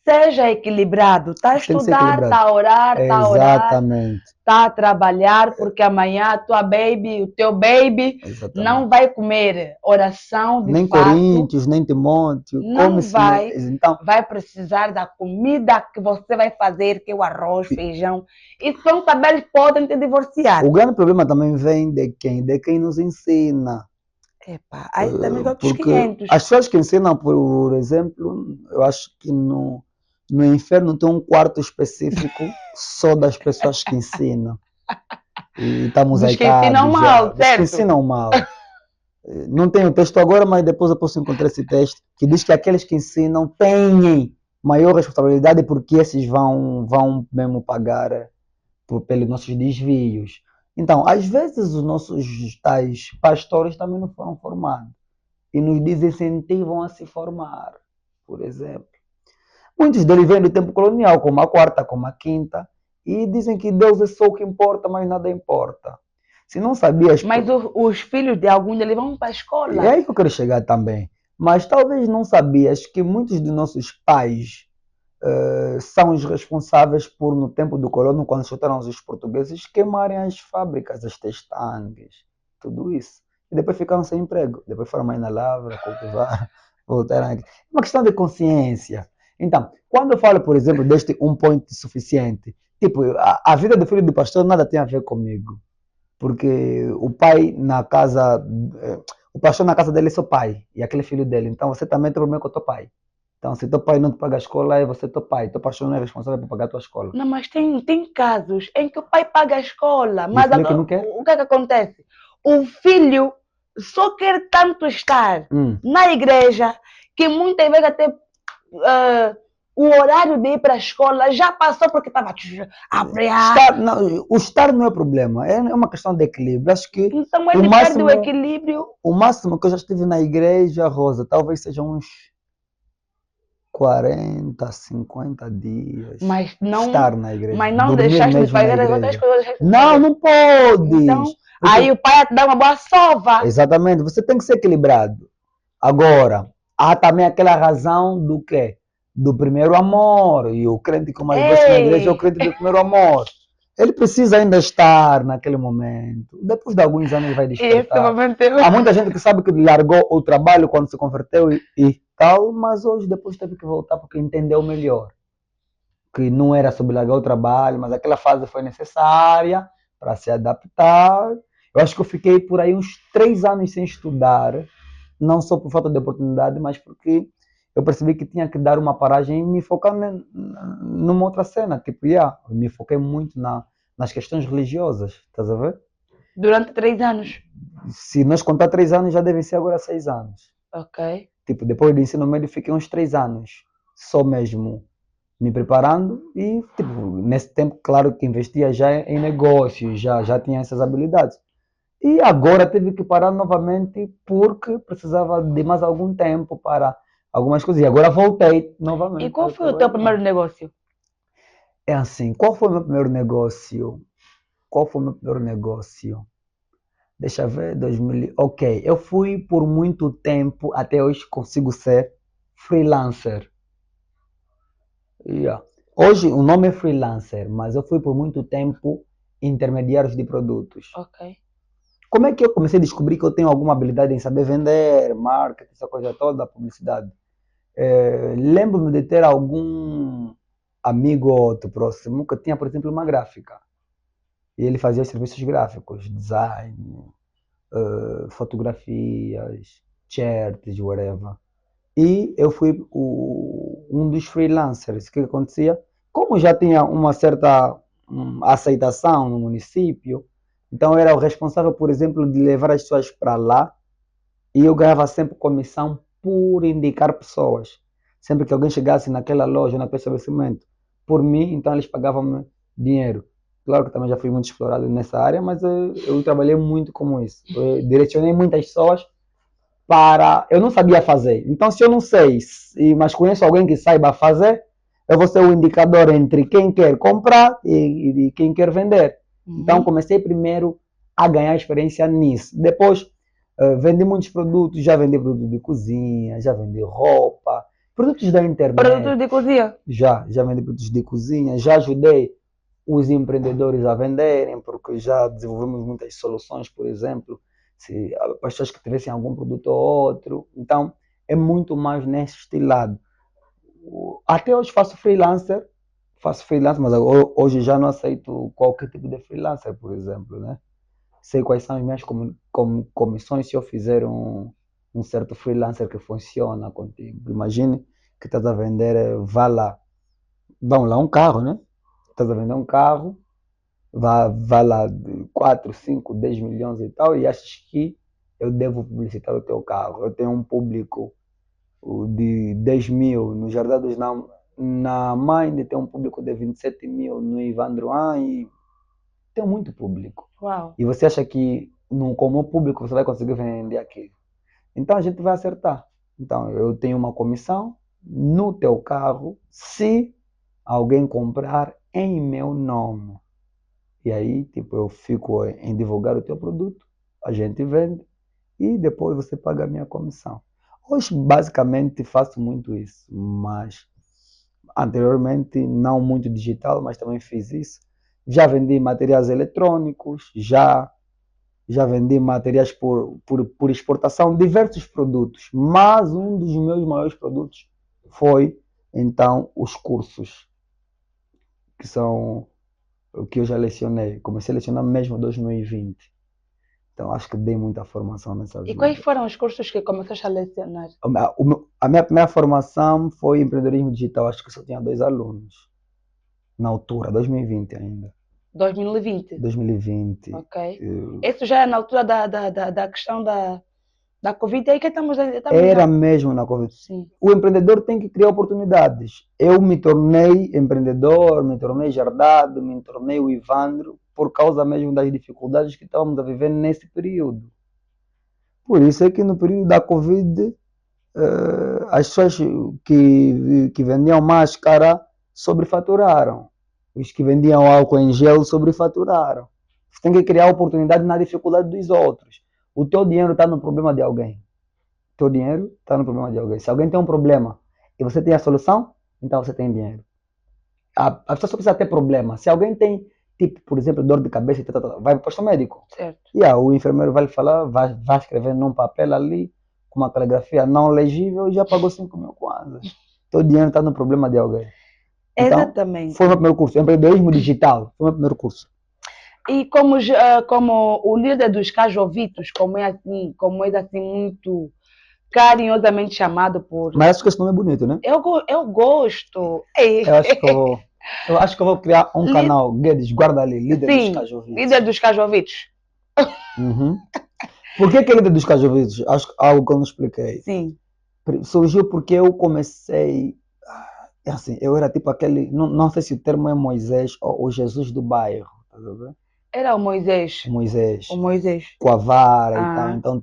Seja equilibrado. Está a estudar, está a orar, está a orar. Exatamente. Está a trabalhar, porque amanhã a tua baby, o teu baby, não vai comer oração de nem fato. Coríntios, nem Timóteo. Não vai. Então, vai precisar da comida que você vai fazer, que é o arroz, feijão. E são saberes que podem te divorciar. O grande problema também vem de quem? De quem nos ensina. Epa, aí também outros 500. As pessoas que ensinam, por exemplo, eu acho que no inferno tem um quarto específico só das pessoas que ensinam. E estamos aí. Dos que ensinam mal, certo? Dos que ensinam mal. Não tenho o texto agora, mas depois eu posso encontrar esse texto, que diz que aqueles que ensinam têm maior responsabilidade porque esses vão mesmo pagar pelos nossos desvios. Então, às vezes os nossos tais pastores também não foram formados e nos desincentivam a se formar, por exemplo. Muitos deles vêm do tempo colonial, como a quarta, como a quinta, e dizem que Deus é só o que importa, mas nada importa. Se não sabias... Mas os filhos de alguns deles vão para a escola. É aí que eu quero chegar também. Mas talvez não sabias que muitos de nossos pais são os responsáveis por, no tempo do colono, quando chutaram os portugueses, queimarem as fábricas, as testantes, tudo isso. E depois ficaram sem emprego. Depois foram mais na lavra, cultivar, voltaram aqui. É uma questão de consciência. Então, quando eu falo, por exemplo, deste um point suficiente, tipo, a vida do filho do pastor nada tem a ver comigo. Porque o pai na casa, o pastor na casa dele é seu pai, e aquele filho dele. Então você também tem problema com o teu pai. Então, se teu pai não te paga a escola, é você teu pai. Teu pastor não é responsável por pagar a tua escola. Não, mas tem casos em que o pai paga a escola, E o mas filho que não quer? o que é que acontece? O filho só quer tanto estar Hum. na igreja que muitas vezes até o horário de ir para a escola já passou porque estava a frear. O estar não é problema, é uma questão de equilíbrio. Acho que Então ele perde o equilíbrio. o máximo que eu já estive na igreja, Rosa, talvez sejam uns 40, 50 dias. Mas não, estar na igreja. Mas não dormir deixaste de mesmo na fazer as outras igreja. coisas. Não, não podes. Então, Porque- aí o pai te dá uma boa sova. Exatamente, você tem que ser equilibrado. Agora, há também aquela razão do quê? Do primeiro amor. E o crente que mais gosta na igreja é o crente do primeiro amor. Ele precisa ainda estar naquele momento. Depois de alguns anos ele vai Esse despertar. momento Há muita gente que sabe que largou o trabalho quando se converteu e tal, mas hoje depois teve que voltar porque entendeu melhor. Que não era sobre largar o trabalho, mas aquela fase foi necessária para se adaptar. Eu acho que eu fiquei por aí uns 3 anos sem estudar, não só por falta de oportunidade, mas porque eu percebi que tinha que dar uma paragem e me focar numa outra cena. Tipo, eu me foquei muito nas questões religiosas, estás a ver? Durante 3 anos. Se nós contar 3 anos, já devem ser agora 6 anos. Ok. Tipo, depois do ensino médio, fiquei uns 3 anos, só mesmo me preparando e, tipo, nesse tempo, claro que investia já em negócios, já tinha essas habilidades. E agora tive que parar novamente porque precisava de mais algum tempo para algumas coisas. E agora voltei novamente. E qual foi o teu primeiro negócio? É assim, qual foi o meu primeiro negócio? Qual foi o meu primeiro negócio? Deixa eu ver, 2000. Ok, eu fui por muito tempo, até hoje consigo ser freelancer. Yeah. Hoje o nome é freelancer, mas eu fui por muito tempo intermediários de produtos. Ok. Como é que eu comecei a descobrir que eu tenho alguma habilidade em saber vender, marketing, essa coisa toda, publicidade? Lembro-me de ter algum amigo ou outro próximo que tinha, por exemplo, uma gráfica. E ele fazia serviços gráficos, design, fotografias, charts, whatever. E eu fui um dos freelancers. O que acontecia? Como já tinha uma certa aceitação no município, então eu era o responsável, por exemplo, de levar as pessoas para lá e eu ganhava sempre comissão por indicar pessoas. Sempre que alguém chegasse naquela loja, naquele estabelecimento, por mim, então eles pagavam-me dinheiro. Claro que também já fui muito explorado nessa área, mas eu trabalhei muito com isso. Eu direcionei muitas pessoas para. Eu não sabia fazer. Então, se eu não sei, mas conheço alguém que saiba fazer, eu vou ser o indicador entre quem quer comprar e quem quer vender. Então, comecei primeiro a ganhar experiência nisso. Depois, vendi muitos produtos. Já vendi produtos de cozinha, já vendi roupa, produtos da internet. Produtos de cozinha? Já vendi produtos de cozinha. Já ajudei os empreendedores a venderem, porque já desenvolvemos muitas soluções, por exemplo, se as pessoas que tivessem algum produto ou outro. Então, é muito mais neste lado. Até hoje faço freelancer, mas hoje já não aceito qualquer tipo de freelancer, por exemplo, né? Sei quais são as minhas comissões se eu fizer um certo freelancer que funciona contigo. Imagine que estás a vender, vamos lá, um carro, né? Estás a vender um carro, vai lá de 4, 5, 10 milhões e tal, e achas que eu devo publicitar o teu carro. Eu tenho um público de 10 mil no Jardim na Mind, tem um público de 27 mil no Ivandroan e tem muito público. Uau. E você acha que como público você vai conseguir vender aquilo? Então a gente vai acertar. Então eu tenho uma comissão no teu carro se alguém comprar em meu nome. E aí, tipo, eu fico em divulgar o teu produto, a gente vende e depois você paga a minha comissão. Hoje, basicamente, faço muito isso, mas anteriormente, não muito digital, mas também fiz isso. Já vendi materiais eletrônicos, já vendi materiais por exportação, diversos produtos. Mas um dos meus maiores produtos foi, então, os cursos, que são o que eu já lecionei. Comecei a lecionar mesmo em 2020. Então, acho que dei muita formação nessa E quais vida. foram os cursos que começaste a lecionar? A minha primeira formação foi empreendedorismo digital. Acho que só tinha 2 alunos. Na altura, 2020 ainda. 2020. 2020. Ok. Isso já é na altura da questão da Covid, aí que estamos Era já. mesmo na Covid. Sim, O empreendedor tem que criar oportunidades. Eu me tornei empreendedor, me tornei Jardado, me tornei o Ivandro, por causa mesmo das dificuldades que estávamos a viver nesse período. Por isso é que no período da Covid, as pessoas que vendiam máscara sobrefaturaram. Os que vendiam álcool em gel sobrefaturaram. Você tem que criar oportunidade na dificuldade dos outros. O teu dinheiro está no problema de alguém. O teu dinheiro está no problema de alguém. Se alguém tem um problema e você tem a solução, então você tem dinheiro. A pessoa só precisa ter problema. Se alguém tem, tipo, por exemplo, dor de cabeça, vai para o posto médico. certo. O enfermeiro vai lhe falar, vai escrever num papel ali, com uma caligrafia não legível, e já pagou 5.000 kwanzas. Teu dinheiro está no problema de alguém. Então, Exatamente. foi o meu primeiro curso. Empreendedorismo digital. Foi o meu primeiro curso. E como o líder dos cajovitos, como é assim muito carinhosamente chamado por. Mas acho que esse nome é bonito, né? Eu gosto. Ei. Eu acho que eu vou criar um Li- canal, Guedes, guarda ali, líder dos Sim, cajovitos. líder dos cajovitos. Uhum. Por que líder dos cajovitos? Acho que algo que eu não expliquei. Sim. Surgiu porque eu comecei. Assim, eu era tipo aquele. Não sei se o termo é Moisés ou o Jesus do bairro. Tá vendo? Era o Moisés. O Moisés. O Moisés. Com a vara e tal. Ah. Então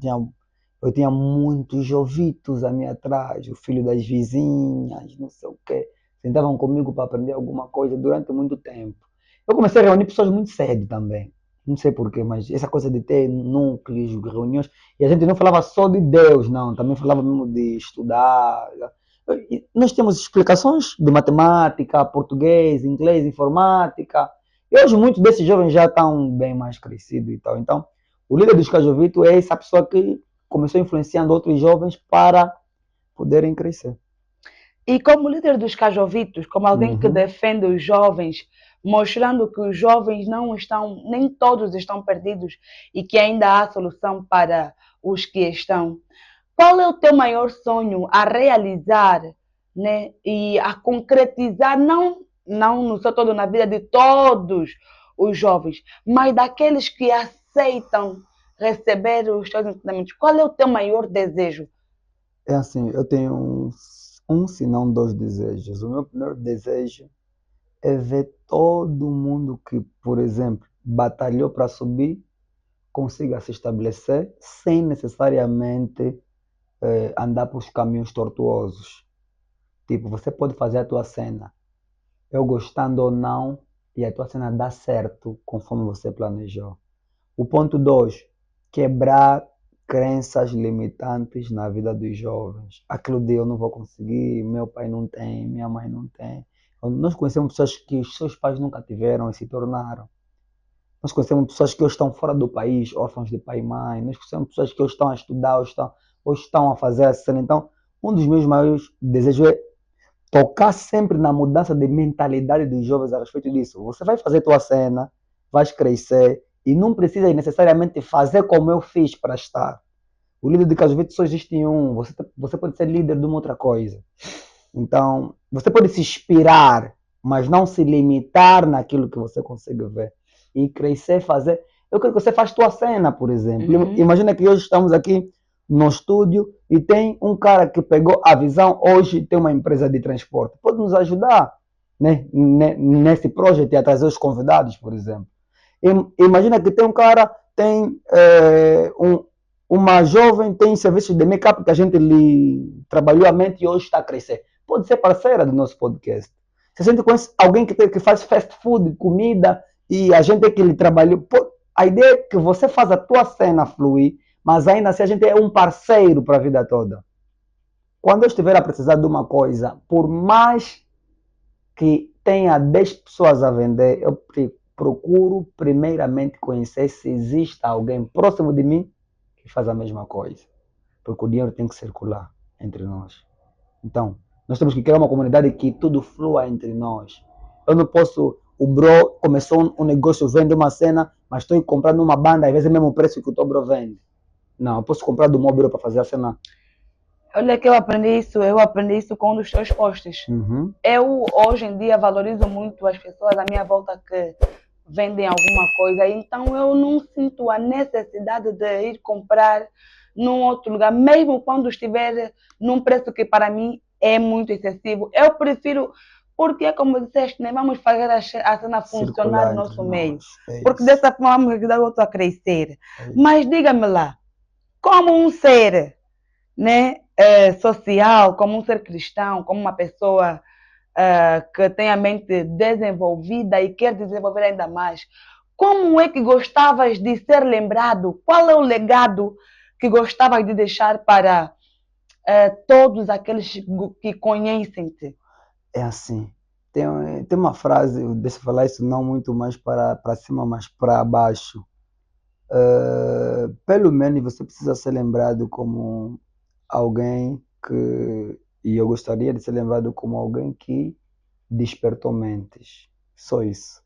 eu tinha muitos jovitos a mim atrás, o filho das vizinhas, não sei o quê. Sentavam comigo para aprender alguma coisa durante muito tempo. Eu comecei a reunir pessoas muito cedo também. Não sei porquê, mas essa coisa de ter núcleos, reuniões. E a gente não falava só de Deus, não. Também falava mesmo de estudar. E nós temos explicações de matemática, português, inglês, informática. E hoje muitos desses jovens já estão bem mais crescidos e tal. Então, o líder dos Cajovito é essa pessoa que começou influenciando outros jovens para poderem crescer. E como líder dos cajovitos, como alguém que defende os jovens, mostrando que os jovens não estão, nem todos estão perdidos e que ainda há solução para os que estão. Qual é o teu maior sonho a realizar, né? E a concretizar, não no seu todo, na vida de todos os jovens, mas daqueles que aceitam receber os teus ensinamentos? Qual é o teu maior desejo? É assim, eu tenho se não dois desejos. O meu primeiro desejo é ver todo mundo que, por exemplo, batalhou para subir, consiga se estabelecer sem necessariamente andar por caminhos tortuosos. Tipo, você pode fazer a tua cena, eu gostando ou não, e a tua cena dá certo conforme você planejou. O ponto 2, quebrar crenças limitantes na vida dos jovens. Aquilo de eu não vou conseguir, meu pai não tem, minha mãe não tem. Nós conhecemos pessoas que os seus pais nunca tiveram e se tornaram. Nós conhecemos pessoas que hoje estão fora do país, órfãos de pai e mãe. Nós conhecemos pessoas que hoje estão a estudar, hoje estão a fazer a cena. Então, um dos meus maiores desejos é tocar sempre na mudança de mentalidade dos jovens a respeito disso. Você vai fazer tua cena, vais crescer e não precisa necessariamente fazer como eu fiz para estar. O líder de Casovito só existe um. Você pode ser líder de uma outra coisa. Então, você pode se inspirar, mas não se limitar naquilo que você consegue ver. E crescer, fazer. Eu quero que você faça tua cena, por exemplo. Imagina que hoje estamos aqui no estúdio e tem um cara que pegou a visão, hoje tem uma empresa de transporte. Pode nos ajudar, né, nesse projeto e a trazer os convidados, por exemplo. Imagina que tem um cara, tem uma jovem, tem serviços de make-up que a gente lhe trabalhou a mente e hoje está a crescer. Pode ser parceira do nosso podcast. Se a gente conhece alguém que faz fast food, comida, e a gente é que lhe trabalhou, a ideia é que você faz a tua cena fluir, mas ainda assim a gente é um parceiro para a vida toda. Quando eu estiver a precisar de uma coisa, por mais que tenha 10 pessoas a vender, eu procuro primeiramente conhecer se existe alguém próximo de mim que faz a mesma coisa. Porque o dinheiro tem que circular entre nós. Então, nós temos que criar uma comunidade que tudo flua entre nós. Eu não posso, o bro começou um negócio, vende uma cena, mas estou comprando uma banda, às vezes é o mesmo preço que o teu bro vende. Não, eu posso comprar do meu bro para fazer a cena. Olha que eu aprendi isso com um dos teus posts. Uhum. Eu, hoje em dia, valorizo muito as pessoas à minha volta que vendem alguma coisa, então eu não sinto a necessidade de ir comprar num outro lugar, mesmo quando estiver num preço que para mim é muito excessivo. Eu prefiro, porque como disseste, né, vamos fazer a cena funcionar Circular no entre nosso meio, nós. É porque isso. dessa forma vamos ajudar o outro a crescer. É isso. Mas diga-me lá, como um ser, né, social, como um ser cristão, como uma pessoa que tem a mente desenvolvida e quer desenvolver ainda mais, como é que gostavas de ser lembrado? Qual é o legado que gostavas de deixar para todos aqueles que conhecem-te? É assim. Tem uma frase, deixa eu falar isso não muito mais para cima, mas para baixo. Pelo menos você precisa ser lembrado como alguém que. E eu gostaria de ser lembrado como alguém que despertou mentes. Só isso.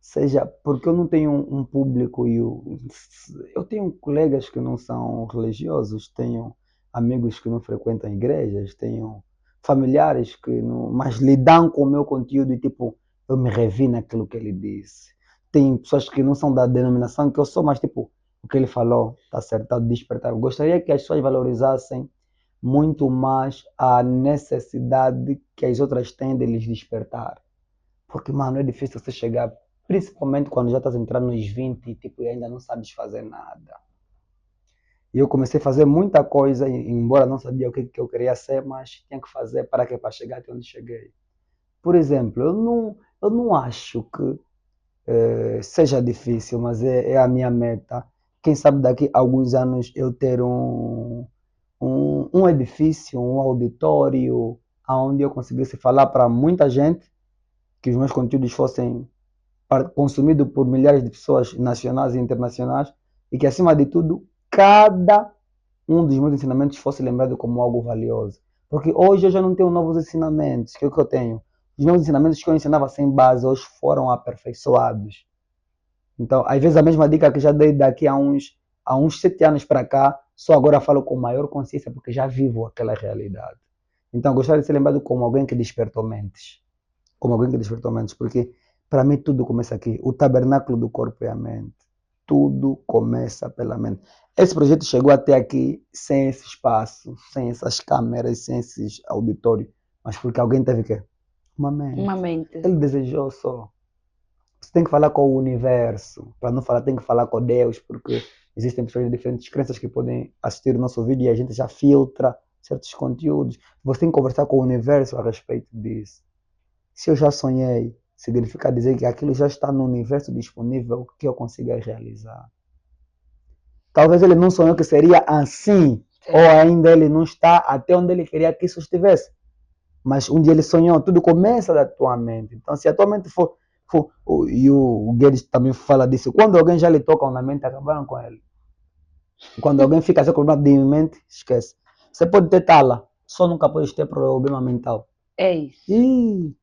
Seja, porque eu não tenho um público e eu tenho colegas que não são religiosos, tenho amigos que não frequentam igrejas, tenho familiares que não, mas lidam com o meu conteúdo e tipo, eu me revi naquilo que ele disse. Tem pessoas que não são da denominação que eu sou, mas tipo, o que ele falou está certo, está despertar. Eu gostaria que as pessoas valorizassem muito mais a necessidade que as outras têm de lhes despertar. Porque, mano, é difícil você chegar, principalmente quando já estás entrando nos 20 e, tipo, e ainda não sabes fazer nada. E eu comecei a fazer muita coisa, embora não sabia o que eu queria ser, mas tinha que fazer para que para chegar até onde cheguei. Por exemplo, eu não acho que seja difícil, mas é a minha meta. Quem sabe daqui a alguns anos eu ter um edifício, um auditório, onde eu conseguisse falar para muita gente, que os meus conteúdos fossem consumidos por milhares de pessoas nacionais e internacionais, e que, acima de tudo, cada um dos meus ensinamentos fosse lembrado como algo valioso. Porque hoje eu já não tenho novos ensinamentos, que é o que eu tenho. Os meus ensinamentos que eu ensinava sem base hoje foram aperfeiçoados. Então, às vezes a mesma dica que já dei daqui a uns 7 anos para cá, só agora falo com maior consciência porque já vivo aquela realidade. Então, gostaria de ser lembrado como alguém que despertou mentes. Como alguém que despertou mentes, porque para mim tudo começa aqui. O tabernáculo do corpo é a mente. Tudo começa pela mente. Esse projeto chegou até aqui sem esse espaço, sem essas câmeras, sem esses auditórios, mas porque alguém teve que uma mente. Uma mente. Ele desejou só. Você tem que falar com o universo. Para não falar, tem que falar com Deus, porque existem pessoas de diferentes crenças que podem assistir o nosso vídeo e a gente já filtra certos conteúdos. Você tem que conversar com o universo a respeito disso. Se eu já sonhei, significa dizer que aquilo já está no universo disponível que eu consiga realizar. Talvez ele não sonhou que seria assim, ou ainda ele não está até onde ele queria que isso estivesse. Mas um dia ele sonhou, tudo começa da tua mente. Então, se a tua mente e o Guedes também fala disso, quando alguém já lhe toca na mente, acabaram com ele. Quando alguém fica sem problema de mente, esquece. Você pode ter tala, só nunca pode ter problema mental. É isso. Ih,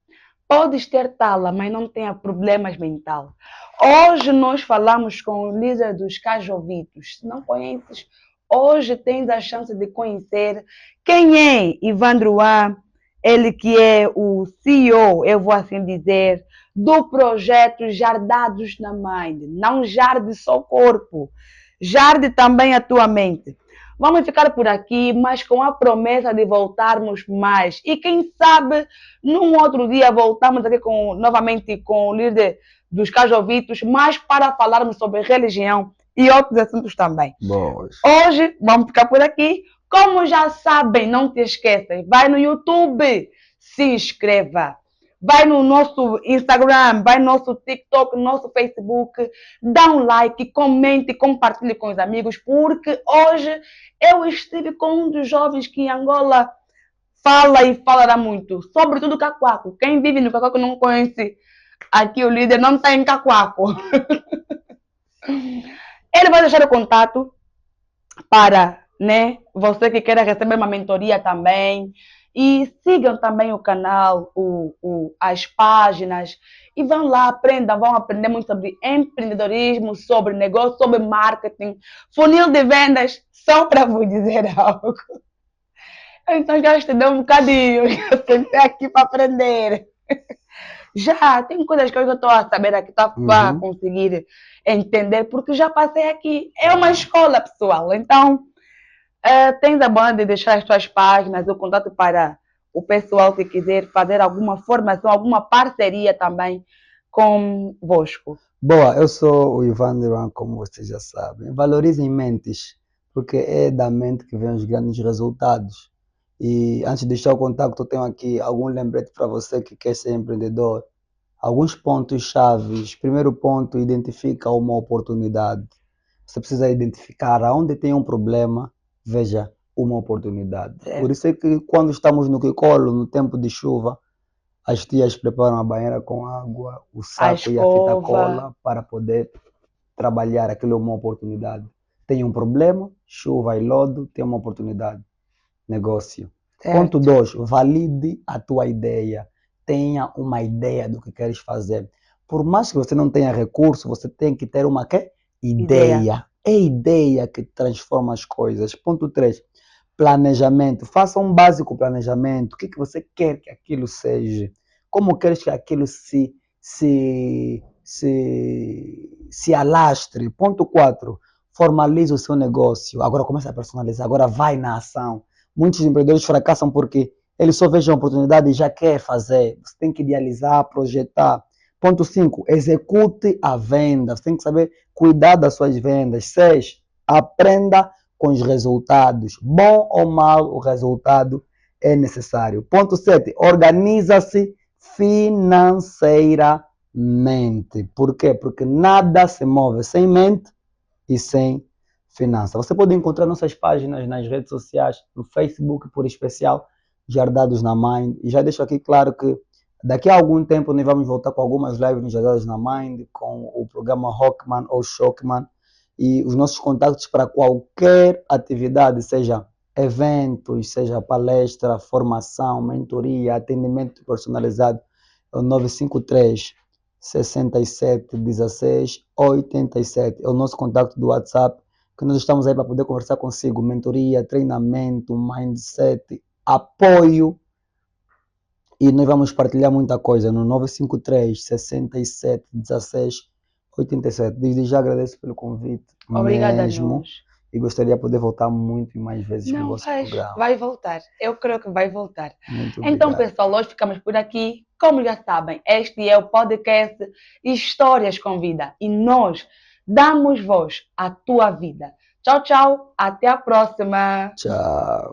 Podes ter tala, mas não tenha problemas mental. Hoje nós falamos com o líder dos Cajovitos. Se não conheces, hoje tens a chance de conhecer quem é Ivandro A, ele que é o CEO, eu vou assim dizer, do projeto Jardados na Mind. Não jarde só o corpo, jarde também a tua mente. Vamos ficar por aqui, mas com a promessa de voltarmos mais. E quem sabe, num outro dia, voltamos aqui novamente com o líder dos Cajovitos, mas para falarmos sobre religião e outros assuntos também. boas. Hoje, vamos ficar por aqui. Como já sabem, não te esqueças, vai no YouTube, se inscreva. Vai no nosso Instagram, vai no nosso TikTok, no nosso Facebook, dá um like, comente, compartilhe com os amigos, porque hoje eu estive com um dos jovens que em Angola fala e falará muito, sobretudo Cacoaco. Quem vive no Cacoaco não conhece aqui o líder, não está em Cacoaco. Ele vai deixar o contato para, né, você que queira receber uma mentoria também. E sigam também o canal, as páginas, e vão lá, aprendam, vão aprender muito sobre empreendedorismo, sobre negócio, sobre marketing, funil de vendas, só para vos dizer algo. Então já estudei um bocadinho, eu sentei aqui para aprender. Já tem coisas que eu estou a saber aqui, estou a conseguir entender, porque já passei aqui. É uma escola, pessoal. Então, tens a banda de deixar as tuas páginas, o contato para o pessoal que quiser fazer alguma formação, alguma parceria também convosco. Boa, eu sou o Ivan Duran, como vocês já sabem. Valorizem mentes, porque é da mente que vem os grandes resultados. E antes de deixar o contato, eu tenho aqui algum lembrete para você que quer ser empreendedor. Alguns pontos chaves. Primeiro ponto, identifica uma oportunidade. Você precisa identificar aonde tem um problema, veja uma oportunidade. Por isso é que quando estamos no Kikolo, no tempo de chuva, as tias preparam a banheira com água, o saco e a fita cola para poder trabalhar. Aquilo é uma oportunidade. Tem um problema, chuva e lodo, tem uma oportunidade. Negócio. Ponto 2, valide a tua ideia. Tenha uma ideia do que queres fazer. Por mais que você não tenha recurso, você tem que ter uma ideia. É ideia que transforma as coisas. Ponto 3, planejamento. Faça um básico planejamento. O que você quer que aquilo seja? Como queres que aquilo se alastre? Ponto 4, formalize o seu negócio. Agora começa a personalizar. Agora vai na ação. Muitos empreendedores fracassam porque eles só vejam a oportunidade e já quer fazer. Você tem que idealizar, projetar. Ponto 5, execute a venda. Você tem que saber cuidar das suas vendas. 6, aprenda com os resultados. Bom ou mal, o resultado é necessário. Ponto 7, organiza-se financeiramente. Por quê? Porque nada se move sem mente e sem finança. Você pode encontrar nossas páginas nas redes sociais, no Facebook, por especial, Jardados na Mind. E já deixo aqui claro que daqui a algum tempo nós vamos voltar com algumas lives no Jardados na Mind, com o programa Rockman ou Shockman. E os nossos contatos para qualquer atividade, seja eventos, seja palestra, formação, mentoria, atendimento personalizado, é o 953 67 16 87. É o nosso contato do WhatsApp, que nós estamos aí para poder conversar consigo. Mentoria, treinamento, mindset, apoio. E nós vamos partilhar muita coisa no 953 67 16 87. Desde já agradeço pelo convite. Obrigada mesmo. a nós. E gostaria de poder voltar muito e mais vezes no vosso programa. Vai voltar. Eu creio que vai voltar. Muito obrigado. Então, pessoal, hoje ficamos por aqui. Como já sabem, este é o podcast Histórias com Vida. E nós damos voz à tua vida. Tchau, tchau. Até a próxima. Tchau.